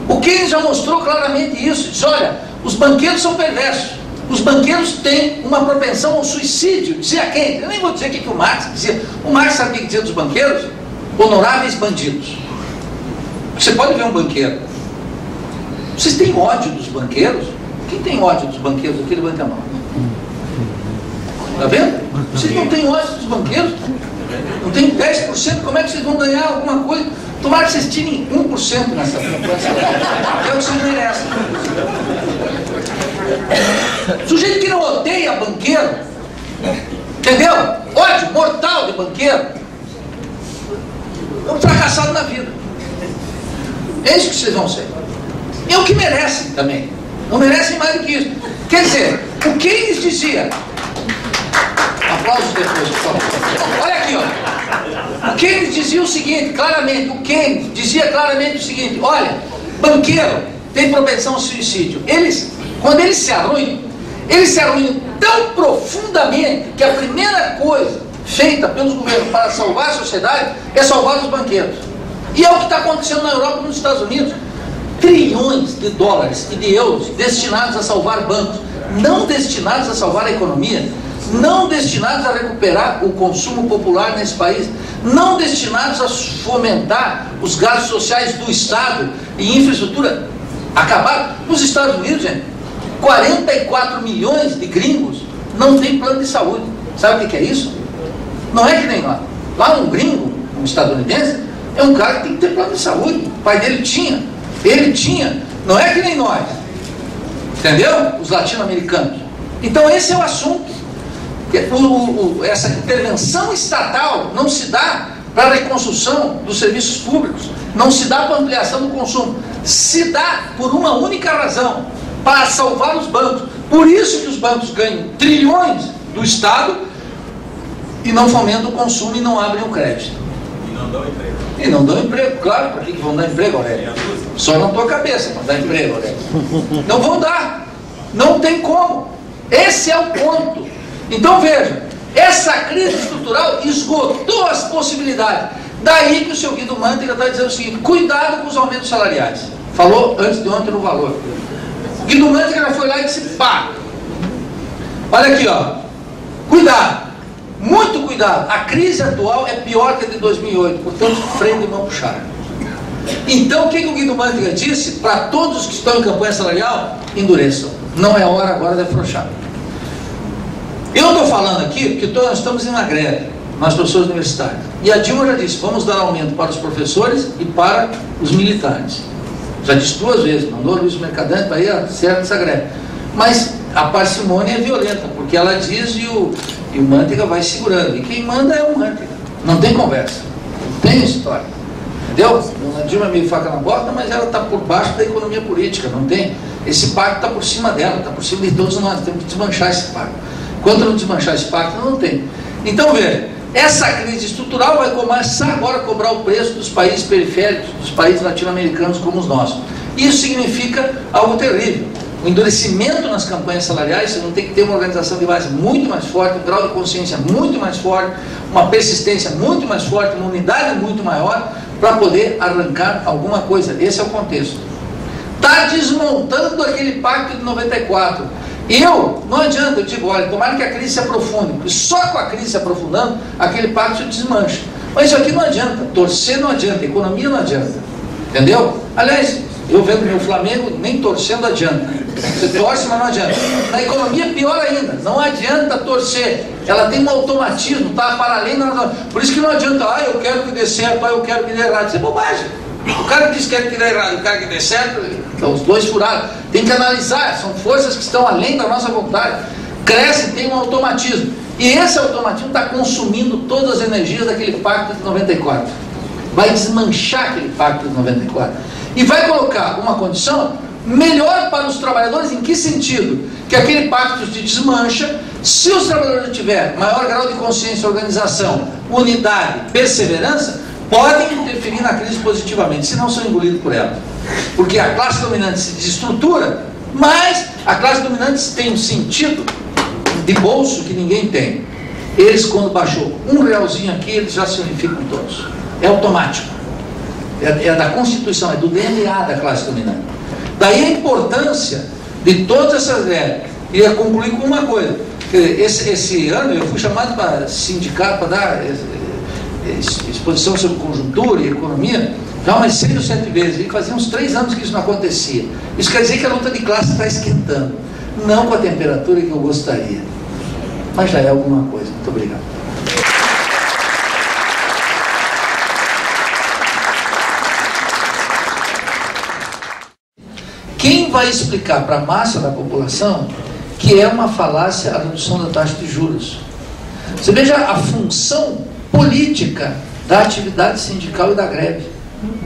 O Keynes já mostrou claramente isso. Diz, olha, os banqueiros são perversos. Os banqueiros têm uma propensão ao suicídio. Dizia quem? Eu nem vou dizer o que o Marx dizia. O Marx sabe o que dizia dos banqueiros? Honoráveis bandidos. Você pode ver um banqueiro. Vocês têm ódio dos banqueiros? Quem tem ódio dos banqueiros aqui? Levanta a mão. Está vendo? Vocês não têm ódio dos banqueiros? Não tem 10%? Como é que vocês vão ganhar alguma coisa? Tomara que vocês tirem 1% nessa poupança. É o que vocês merecem. Sujeito que não odeia banqueiro, entendeu? Ódio mortal de banqueiro, é um fracassado na vida. É isso que vocês vão ser. É o que merecem também. Não merecem mais do que isso. Quer dizer, o Keynes dizia... Aplausos depois, por favor. Olha aqui, ó. O Keynes dizia o seguinte, claramente, o seguinte, olha, banqueiro tem propensão ao suicídio. Quando eles se arruinam tão profundamente que a primeira coisa feita pelos governos para salvar a sociedade é salvar os banqueiros. E é o que está acontecendo na Europa e nos Estados Unidos. Trilhões de dólares e de euros destinados a salvar bancos, não destinados a salvar a economia, não destinados a recuperar o consumo popular nesse país, não destinados a fomentar os gastos sociais do Estado e infraestrutura. Acabaram. Nos Estados Unidos, gente, 44 milhões de gringos não têm plano de saúde. Sabe o que é isso? Não é que nem lá. Lá um gringo, um estadunidense, é um cara que tem que ter plano de saúde. O pai dele tinha. Ele tinha. Não é que nem nós. Entendeu? Os latino-americanos. Então esse é o assunto. Essa intervenção estatal não se dá para a reconstrução dos serviços públicos, não se dá para a ampliação do consumo, se dá por uma única razão, para salvar os bancos. Por isso que os bancos ganham trilhões do Estado e não fomentam o consumo e não abrem o crédito. E não dão emprego. E não dão emprego, claro. Para que vão dar emprego, Aurélio? Só na tua cabeça para dar emprego, Aurélio. Não vão dar. Não tem como. Esse é o ponto. Então veja, essa crise estrutural esgotou as possibilidades. Daí que o seu Guido Mantega está dizendo o seguinte: cuidado com os aumentos salariais. Falou antes de ontem no valor. Guido Mantega foi lá e disse: pá, olha aqui, ó, cuidado, muito cuidado. A crise atual é pior que a de 2008, portanto, freio de mão puxada. Então, o que o Guido Mantega disse? Para todos que estão em campanha salarial, endureçam. Não é hora agora de afrouxar. Eu estou falando aqui porque nós estamos em uma greve, nós professores universitários. E a Dilma já disse, vamos dar aumento para os professores e para os militares. Já disse 2 vezes, mandou o Luiz Mercadante para ir certo essa greve. Mas a parcimônia é violenta, porque ela diz e o Mantega vai segurando. E quem manda é o Mantega. Não tem conversa, não tem história. Entendeu? A Dilma é meio faca na bota, mas ela está por baixo da economia política. Não tem. Esse pacto está por cima dela, está por cima de todos nós. Temos que desmanchar esse pacto. Quando não desmanchar esse pacto, não tem. Então, veja, essa crise estrutural vai começar agora a cobrar o preço dos países periféricos, dos países latino-americanos como os nossos. Isso significa algo terrível. O endurecimento nas campanhas salariais, você não tem que ter uma organização de base muito mais forte, um grau de consciência muito mais forte, uma persistência muito mais forte, uma unidade muito maior, para poder arrancar alguma coisa. Esse é o contexto. Está desmontando aquele pacto de 94. Não adianta, eu digo, olha, tomara que a crise se aprofunde, porque só com a crise se aprofundando, aquele pacto se desmancha. Mas isso aqui não adianta, torcer não adianta, economia não adianta, entendeu? Aliás, eu vendo meu Flamengo, nem torcendo adianta. Você torce, mas não adianta. Na economia, pior ainda, não adianta torcer, ela tem um automatismo, está para além, por isso que não adianta, eu quero que dê certo, eu quero que dê errado, isso é bobagem. O cara que diz que quer que dê errado, o cara que dê certo, então, os dois furados. Tem que analisar, são forças que estão além da nossa vontade. Crescem, tem um automatismo. E esse automatismo está consumindo todas as energias daquele pacto de 94. Vai desmanchar aquele pacto de 94. E vai colocar uma condição melhor para os trabalhadores, em que sentido? Que aquele pacto se desmancha, se os trabalhadores tiverem maior grau de consciência, organização, unidade, perseverança, podem interferir na crise positivamente, se não são engolidos por ela. Porque a classe dominante se desestrutura, mas a classe dominante tem um sentido de bolso que ninguém tem. Eles, quando baixou um realzinho aqui, eles já se unificam todos. É automático. É da Constituição, é do DNA da classe dominante. Daí a importância de todas essas greves. E ia concluir com uma coisa. Esse ano eu fui chamado para sindicato, para dar exposição sobre conjuntura e economia, já umas 6 ou 7 vezes, e fazia uns 3 anos que isso não acontecia. Isso quer dizer que a luta de classe está esquentando, não com a temperatura que eu gostaria, mas já é alguma coisa. Muito obrigado. Quem vai explicar para a massa da população que é uma falácia a redução da taxa de juros? Você veja a função política da atividade sindical e da greve.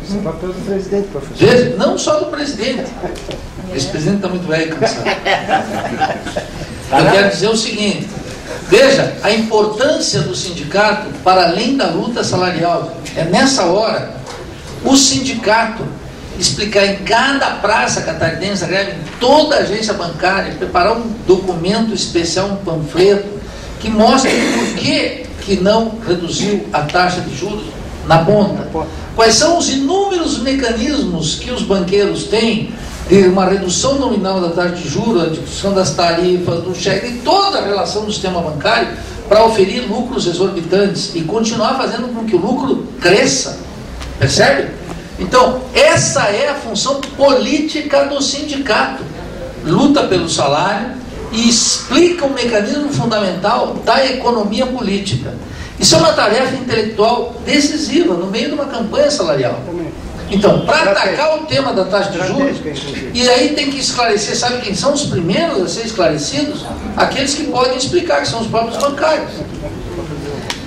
Isso é o papel do presidente, professor. Veja, não só do presidente. Esse presidente está muito velho e cansado. Eu quero dizer o seguinte: veja, a importância do sindicato para além da luta salarial. É nessa hora, o sindicato explicar em cada praça catarinense, greve, em toda agência bancária, preparar um documento especial, um panfleto, que mostre por que não reduziu a taxa de juros na ponta. Quais são os inúmeros mecanismos que os banqueiros têm de uma redução nominal da taxa de juros, a discussão das tarifas, do cheque, de toda a relação do sistema bancário para oferir lucros exorbitantes e continuar fazendo com que o lucro cresça. Percebe? Então, essa é a função política do sindicato. Luta pelo salário e explica um mecanismo fundamental da economia política. Isso é uma tarefa intelectual decisiva no meio de uma campanha salarial. Então, para atacar o tema da taxa de juros, e aí tem que esclarecer, sabe quem são os primeiros a ser esclarecidos? Aqueles que podem explicar, que são os próprios bancários.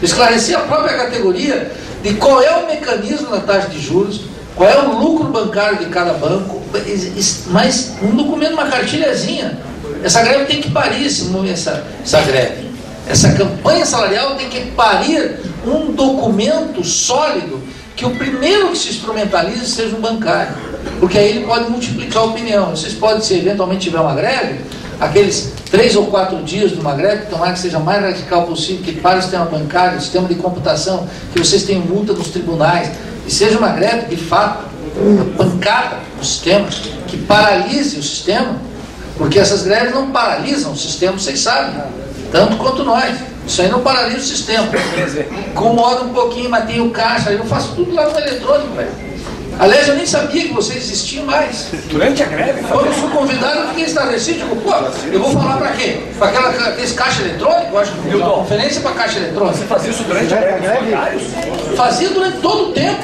Esclarecer a própria categoria de qual é o mecanismo da taxa de juros, qual é o lucro bancário de cada banco, mas um documento, uma cartilhazinha. Essa greve tem que parir essa greve. Essa campanha salarial tem que parir um documento sólido que o primeiro que se instrumentalize seja um bancário. Porque aí ele pode multiplicar a opinião. Vocês podem, se eventualmente tiver uma greve, aqueles 3 ou 4 dias de uma greve, tomara que seja mais radical possível, que pare o sistema bancário, o sistema de computação, que vocês tenham multa nos tribunais, e seja uma greve de fato, uma pancada no sistema, que paralise o sistema, porque essas greves não paralisam o sistema, vocês sabem, tanto quanto nós. Isso aí não paralisa o sistema. Incomoda um pouquinho, mas tem o caixa, eu faço tudo lá no eletrônico, velho. Aliás, eu nem sabia que vocês existiam mais. Durante a greve? Quando eu fui convidado, eu fiquei estarrecido. Digo, pô, eu vou falar para quê? Para aquele caixa eletrônico? Eu acho que foi uma conferência para caixa eletrônica. Você fazia isso durante a greve? Fazia durante todo o tempo.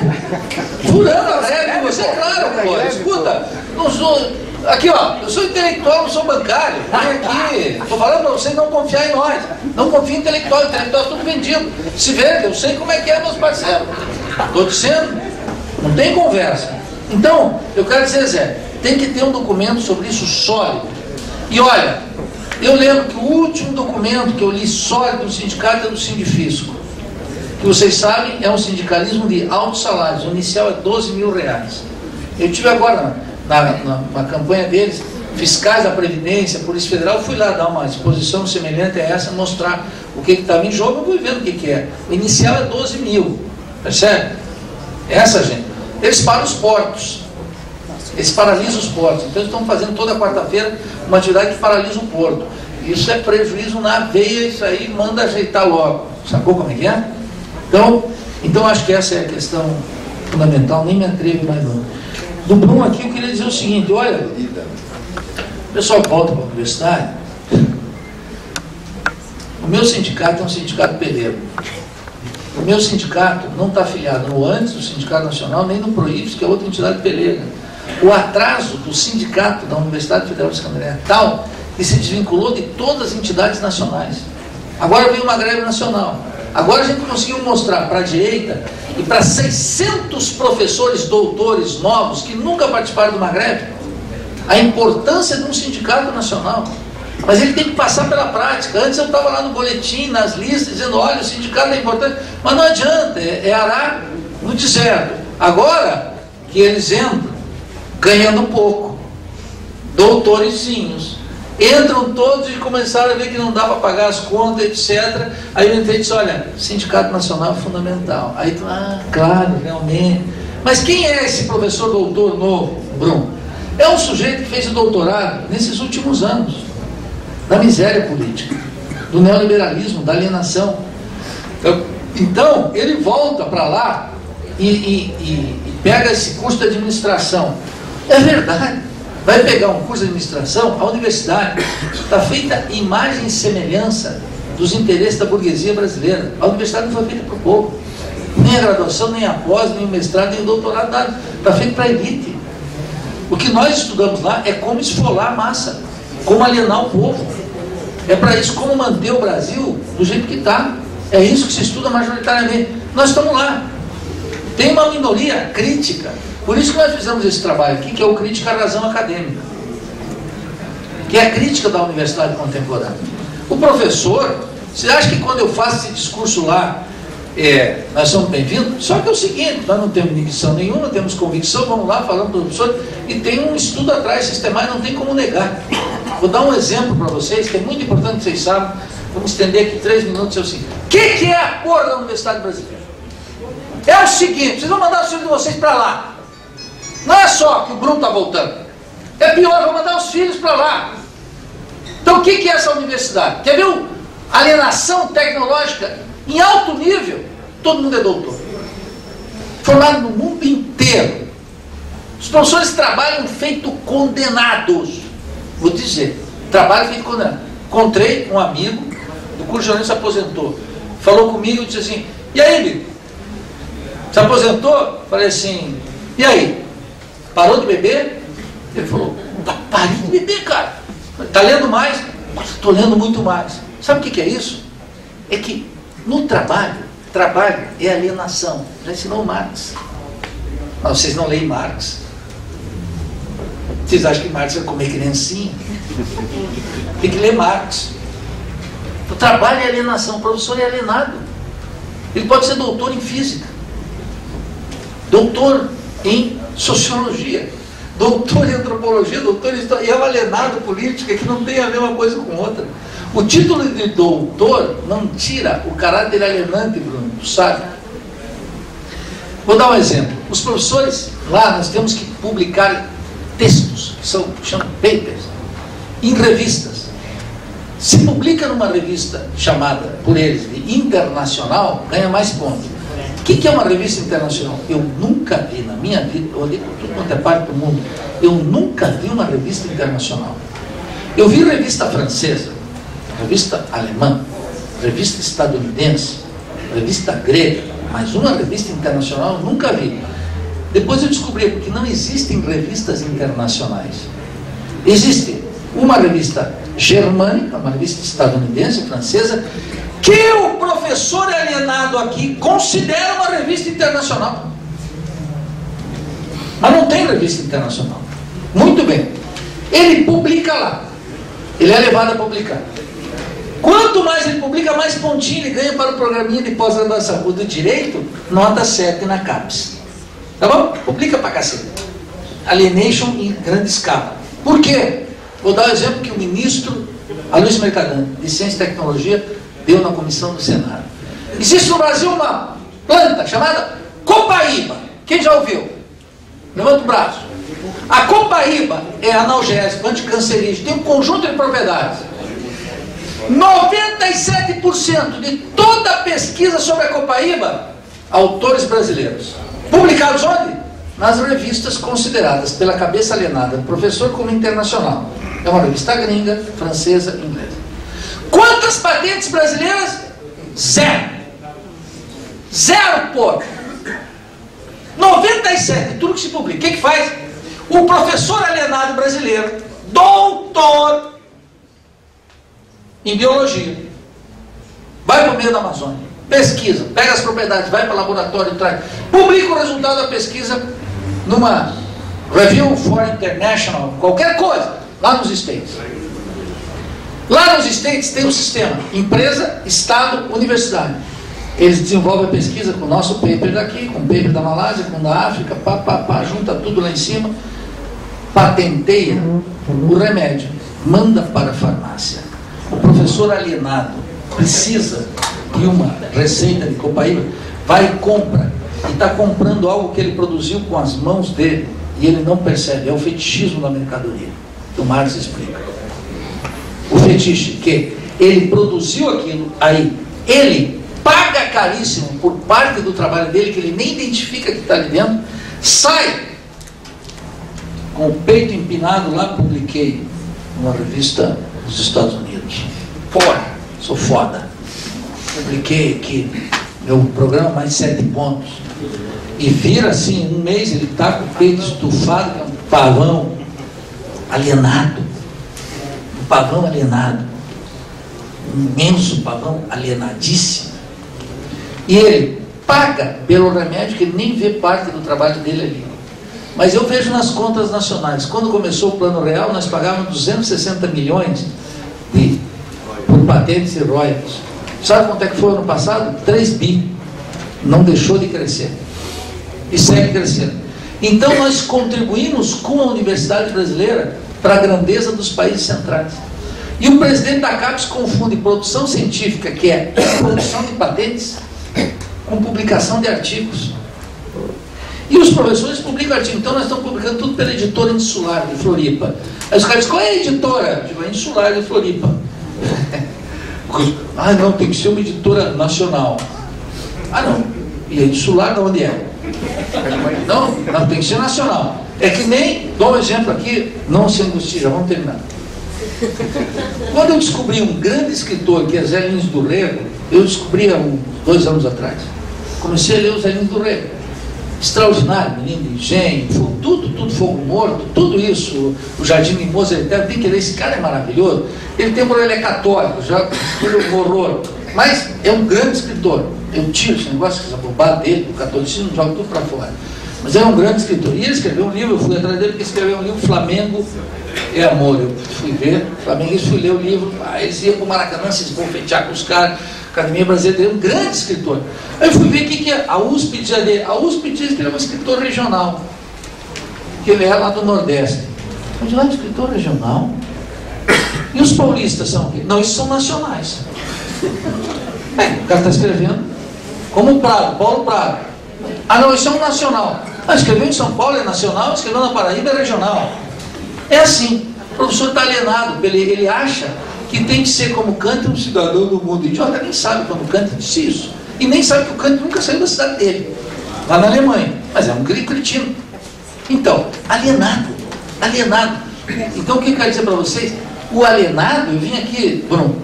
Durante a greve. Você, claro, pô. Escuta, não sou... Aqui, ó, eu sou intelectual, não sou bancário. Vem aqui. Estou falando para vocês não confiar em nós. Não confia em intelectual. Intelectual é tudo vendido. Se vende, eu sei como é que é, meus parceiros. Estou dizendo. Não tem conversa. Então, eu quero dizer, Zé, tem que ter um documento sobre isso sólido. E olha, eu lembro que o último documento que eu li sólido do sindicato é do Sindifisco. Que vocês sabem, é um sindicalismo de altos salários. O inicial é 12 mil reais. Eu tive agora, na campanha deles, fiscais da Previdência, Polícia Federal, eu fui lá dar uma exposição semelhante a essa, mostrar o que estava em jogo, eu fui vendo o que é. O inicial é 12 mil. Percebe? Essa gente. Eles param os portos. Eles paralisam os portos. Então eles estão fazendo toda quarta-feira uma atividade que paralisa o porto. Isso é prejuízo na veia, isso aí manda ajeitar logo. Sacou como é que é? Então acho que essa é a questão fundamental, nem me atrevo mais não. Do Bruno aqui eu queria dizer o seguinte, olha, o pessoal volta para a universidade. O meu sindicato é um sindicato peleiro. O meu sindicato não está afiliado no ANTES, do Sindicato Nacional, nem no PROIFES, que é outra entidade peleira. O atraso do sindicato da Universidade Federal de Escandinávia é tal que se desvinculou de todas as entidades nacionais. Agora vem uma greve nacional. Agora a gente conseguiu mostrar para a direita e para 600 professores doutores novos que nunca participaram de uma greve a importância de um sindicato nacional. Mas ele tem que passar pela prática. Antes eu estava lá no boletim, nas listas, dizendo, olha, o sindicato é importante. Mas não adianta, é arar no deserto. Agora que eles entram, ganhando pouco, doutorezinhos, entram todos e começaram a ver que não dá para pagar as contas, etc. Aí eu entrei e disse, olha, sindicato nacional é fundamental. Aí tu, claro, realmente. Mas quem é esse professor doutor novo, Bruno? É um sujeito que fez o doutorado nesses últimos anos, da miséria política, do neoliberalismo, da alienação. Então, ele volta para lá e pega esse curso de administração. É verdade, vai pegar um curso de administração, a universidade está feita em imagem e semelhança dos interesses da burguesia brasileira. A universidade não foi feita para o povo, nem a graduação, nem a pós, nem o mestrado, nem o doutorado, nada. Está feito para a elite. O que nós estudamos lá é como esfolar a massa, como alienar o povo. É para isso, como manter o Brasil do jeito que está. É isso que se estuda majoritariamente. Nós estamos lá. Tem uma minoria crítica. Por isso que nós fizemos esse trabalho aqui, que é o Crítica à Razão Acadêmica, que é a crítica da universidade contemporânea. O professor, você acha que quando eu faço esse discurso lá, nós somos bem-vindos? Só que é o seguinte, nós não temos inibição nenhuma, temos convicção, vamos lá, falando para o professor, e tem um estudo atrás sistemático, não tem como negar. Vou dar um exemplo para vocês, que é muito importante que vocês saibam. Vamos estender aqui 3 minutos. É o seguinte: o que é a cor da Universidade Brasileira? É o seguinte, vocês vão mandar os filhos de vocês para lá. Não é só que o Bruno está voltando. É pior, vão mandar os filhos para lá. Então o que é essa universidade? Quer ver alienação tecnológica em alto nível? Todo mundo é doutor. Formado no mundo inteiro. Os professores trabalham feito condenados. Vou dizer, trabalho feito condenado. Encontrei um amigo, do curso de jornalismo, se aposentou. Falou comigo e disse assim, e aí, Bico? Se aposentou? Falei assim, e aí? Parou de beber? Ele falou, parei de beber, cara. Está lendo mais? Estou lendo muito mais. Sabe o que é isso? É que no trabalho é alienação. Já ensinou Marx. Mas vocês não leem Marx. Vocês acham que Marx vai comer criancinha? Tem que ler Marx. O trabalho é alienação. O professor é alienado. Ele pode ser doutor em física, doutor em sociologia, doutor em antropologia, doutor em história, e é um alienado política que não tem a ver uma coisa com outra. O título de doutor não tira o caráter alienante, Bruno, tu sabe? Vou dar um exemplo. Os professores, lá nós temos que publicar textos, que chamam papers, em revistas. Se publica numa revista chamada, por eles, de internacional, ganha mais pontos. O que é uma revista internacional? Eu nunca vi na minha vida, eu olhei por tudo quanto é parte do mundo, eu nunca vi uma revista internacional. Eu vi revista francesa, revista alemã, revista estadunidense, revista grega, mas uma revista internacional eu nunca vi. Depois eu descobri que não existem revistas internacionais. Existe uma revista germânica, uma revista estadunidense, francesa, que o professor alienado aqui considera uma revista internacional. Mas não tem revista internacional. Muito bem. Ele publica lá. Ele é levado a publicar. Quanto mais ele publica, mais pontinho ele ganha para o programinha de pós-graduação. O do direito, nota 7 na CAPES. Tá bom? Publica pra cacete. Alienation em grande escala. Por quê? Vou dar o exemplo que o ministro Aloysio Mercadante, de Ciência e Tecnologia, deu na comissão do Senado. Existe no Brasil uma planta chamada copaíba. Quem já ouviu? Levanta o braço. A copaíba é analgésico, anticancerígeno, tem um conjunto de propriedades. 97% de toda a pesquisa sobre a copaíba, autores brasileiros. Publicados onde? Nas revistas consideradas pela cabeça alienada do professor como internacional. É uma revista gringa, francesa, inglesa. Quantas patentes brasileiras? Zero. Zero, pô. 97, tudo que se publica. O que faz? O professor alienado brasileiro, doutor em biologia, vai para o meio da Amazônia, pesquisa, pega as propriedades, vai para o laboratório, traz, publica o resultado da pesquisa numa Review for International, qualquer coisa, lá nos States. Lá nos States tem um sistema, empresa, estado, universidade. Eles desenvolvem a pesquisa com o nosso paper daqui, com o paper da Malásia, com o da África, junta tudo lá em cima, patenteia o remédio, manda para a farmácia. O professor alienado precisa de uma receita de copaíba, vai e compra, e está comprando algo que ele produziu com as mãos dele, e ele não percebe, é o fetichismo da mercadoria, que o Marx explica. O fetiche, que ele produziu aquilo, aí ele paga caríssimo por parte do trabalho dele, que ele nem identifica que está ali dentro, sai com o peito empinado lá, publiquei numa revista dos Estados Unidos. Porra, sou foda. Publiquei aqui meu programa mais 7 pontos. E vira assim, um mês ele está com o peito estufado, que é um pavão alienado. Um pavão alienado. Um imenso pavão alienadíssimo. E ele paga pelo remédio que ele nem vê parte do trabalho dele ali. Mas eu vejo nas contas nacionais, quando começou o Plano Real, nós pagávamos 260 milhões por patentes e royalties. Sabe quanto é que foi ano passado? 3 bi. Não deixou de crescer. E segue crescendo. Então nós contribuímos com a Universidade Brasileira para a grandeza dos países centrais. E o presidente da CAPES confunde produção científica, que é produção de patentes, com publicação de artigos. E os professores publicam artigos. Então nós estamos publicando tudo pela editora Insular de Floripa. Aí os caras dizem, qual é a editora? Eu digo, a Insular de Floripa. Ah, não, tem que ser uma editora nacional. Ah, não. E a Insular de onde é? Não, tem que ser nacional. É que nem, dou um exemplo aqui, não se angustie, já vamos terminar. Quando eu descobri um grande escritor, que é Zé Lins do Rego, eu descobri há 2 anos atrás. Comecei a ler o Zé Lins do Rego. Extraordinário, menino de engenho, tudo fogo morto, tudo isso, o Jardim Mimoso Eterno, tem que ler, esse cara é maravilhoso. Ele tem ele é católico, já um horror, mas é um grande escritor. Eu tiro esse negócio, essa bobagem dele, do catolicismo, jogo tudo para fora. Mas é um grande escritor. E ele escreveu um livro, eu fui atrás dele, que escreveu um livro, Flamengo é Amor. Eu fui ver, Flamengo, fui ler o livro, eles iam para o Maracanã se esbofetear com os caras, Academia Brasileira, um grande escritor. Aí eu fui ver o que é a USP dizia dele. A USP diz que ele é um escritor regional, que ele é lá do Nordeste. Eu disse, escritor regional? E os paulistas são o quê? Não, isso são nacionais. O cara está escrevendo como Prado, Paulo Prado. Ah, não, isso é um nacional. Escreveu em São Paulo, é nacional, escreveu na Paraíba, é regional. É assim, o professor está alienado, ele acha que tem que ser como Kant, um cidadão do mundo. Idiota nem sabe quando Kant disse isso. E nem sabe que o Kant nunca saiu da cidade dele, lá na Alemanha. Mas é um cretino. Então, alienado. Então, o que eu quero dizer para vocês? O alienado, eu vim aqui, Bruno,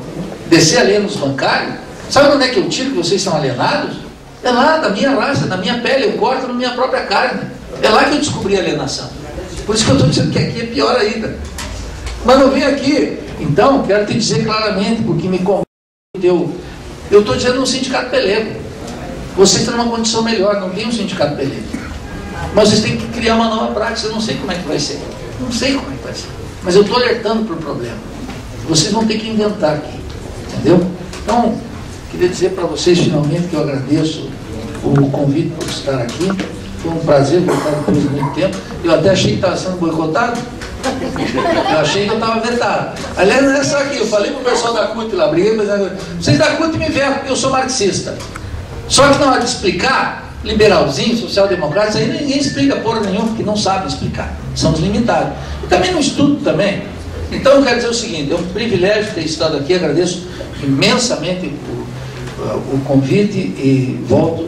descer a lenha nos bancários. Sabe onde é que eu tiro que vocês são alienados? É lá, da minha raça, da minha pele, eu corto na minha própria carne. É lá que eu descobri a alienação. Por isso que eu estou dizendo que aqui é pior ainda. Mas eu vim aqui, então, quero te dizer claramente, porque me convidou. Eu estou dizendo um sindicato pelego. Vocês estão numa condição melhor, não tem um sindicato pelego. Mas vocês têm que criar uma nova prática, eu não sei como é que vai ser. Não sei como é que vai ser. Mas eu estou alertando para o problema. Vocês vão ter que inventar aqui. Entendeu? Então, queria dizer para vocês finalmente que eu agradeço o convite por estar aqui. Foi um prazer voltar depois de muito tempo. Eu até achei que estava sendo boicotado. Eu achei que eu estava vetado. Aliás, não é só aqui. Eu falei para o pessoal da CUT lá, briguei, mas vocês da CUT me veem porque eu sou marxista. Só que na hora de explicar, liberalzinho, social-democrata, isso aí ninguém explica porra nenhuma, porque não sabe explicar. Somos limitados. E também no estudo também. Então eu quero dizer o seguinte, é um privilégio ter estado aqui, agradeço imensamente o convite e volto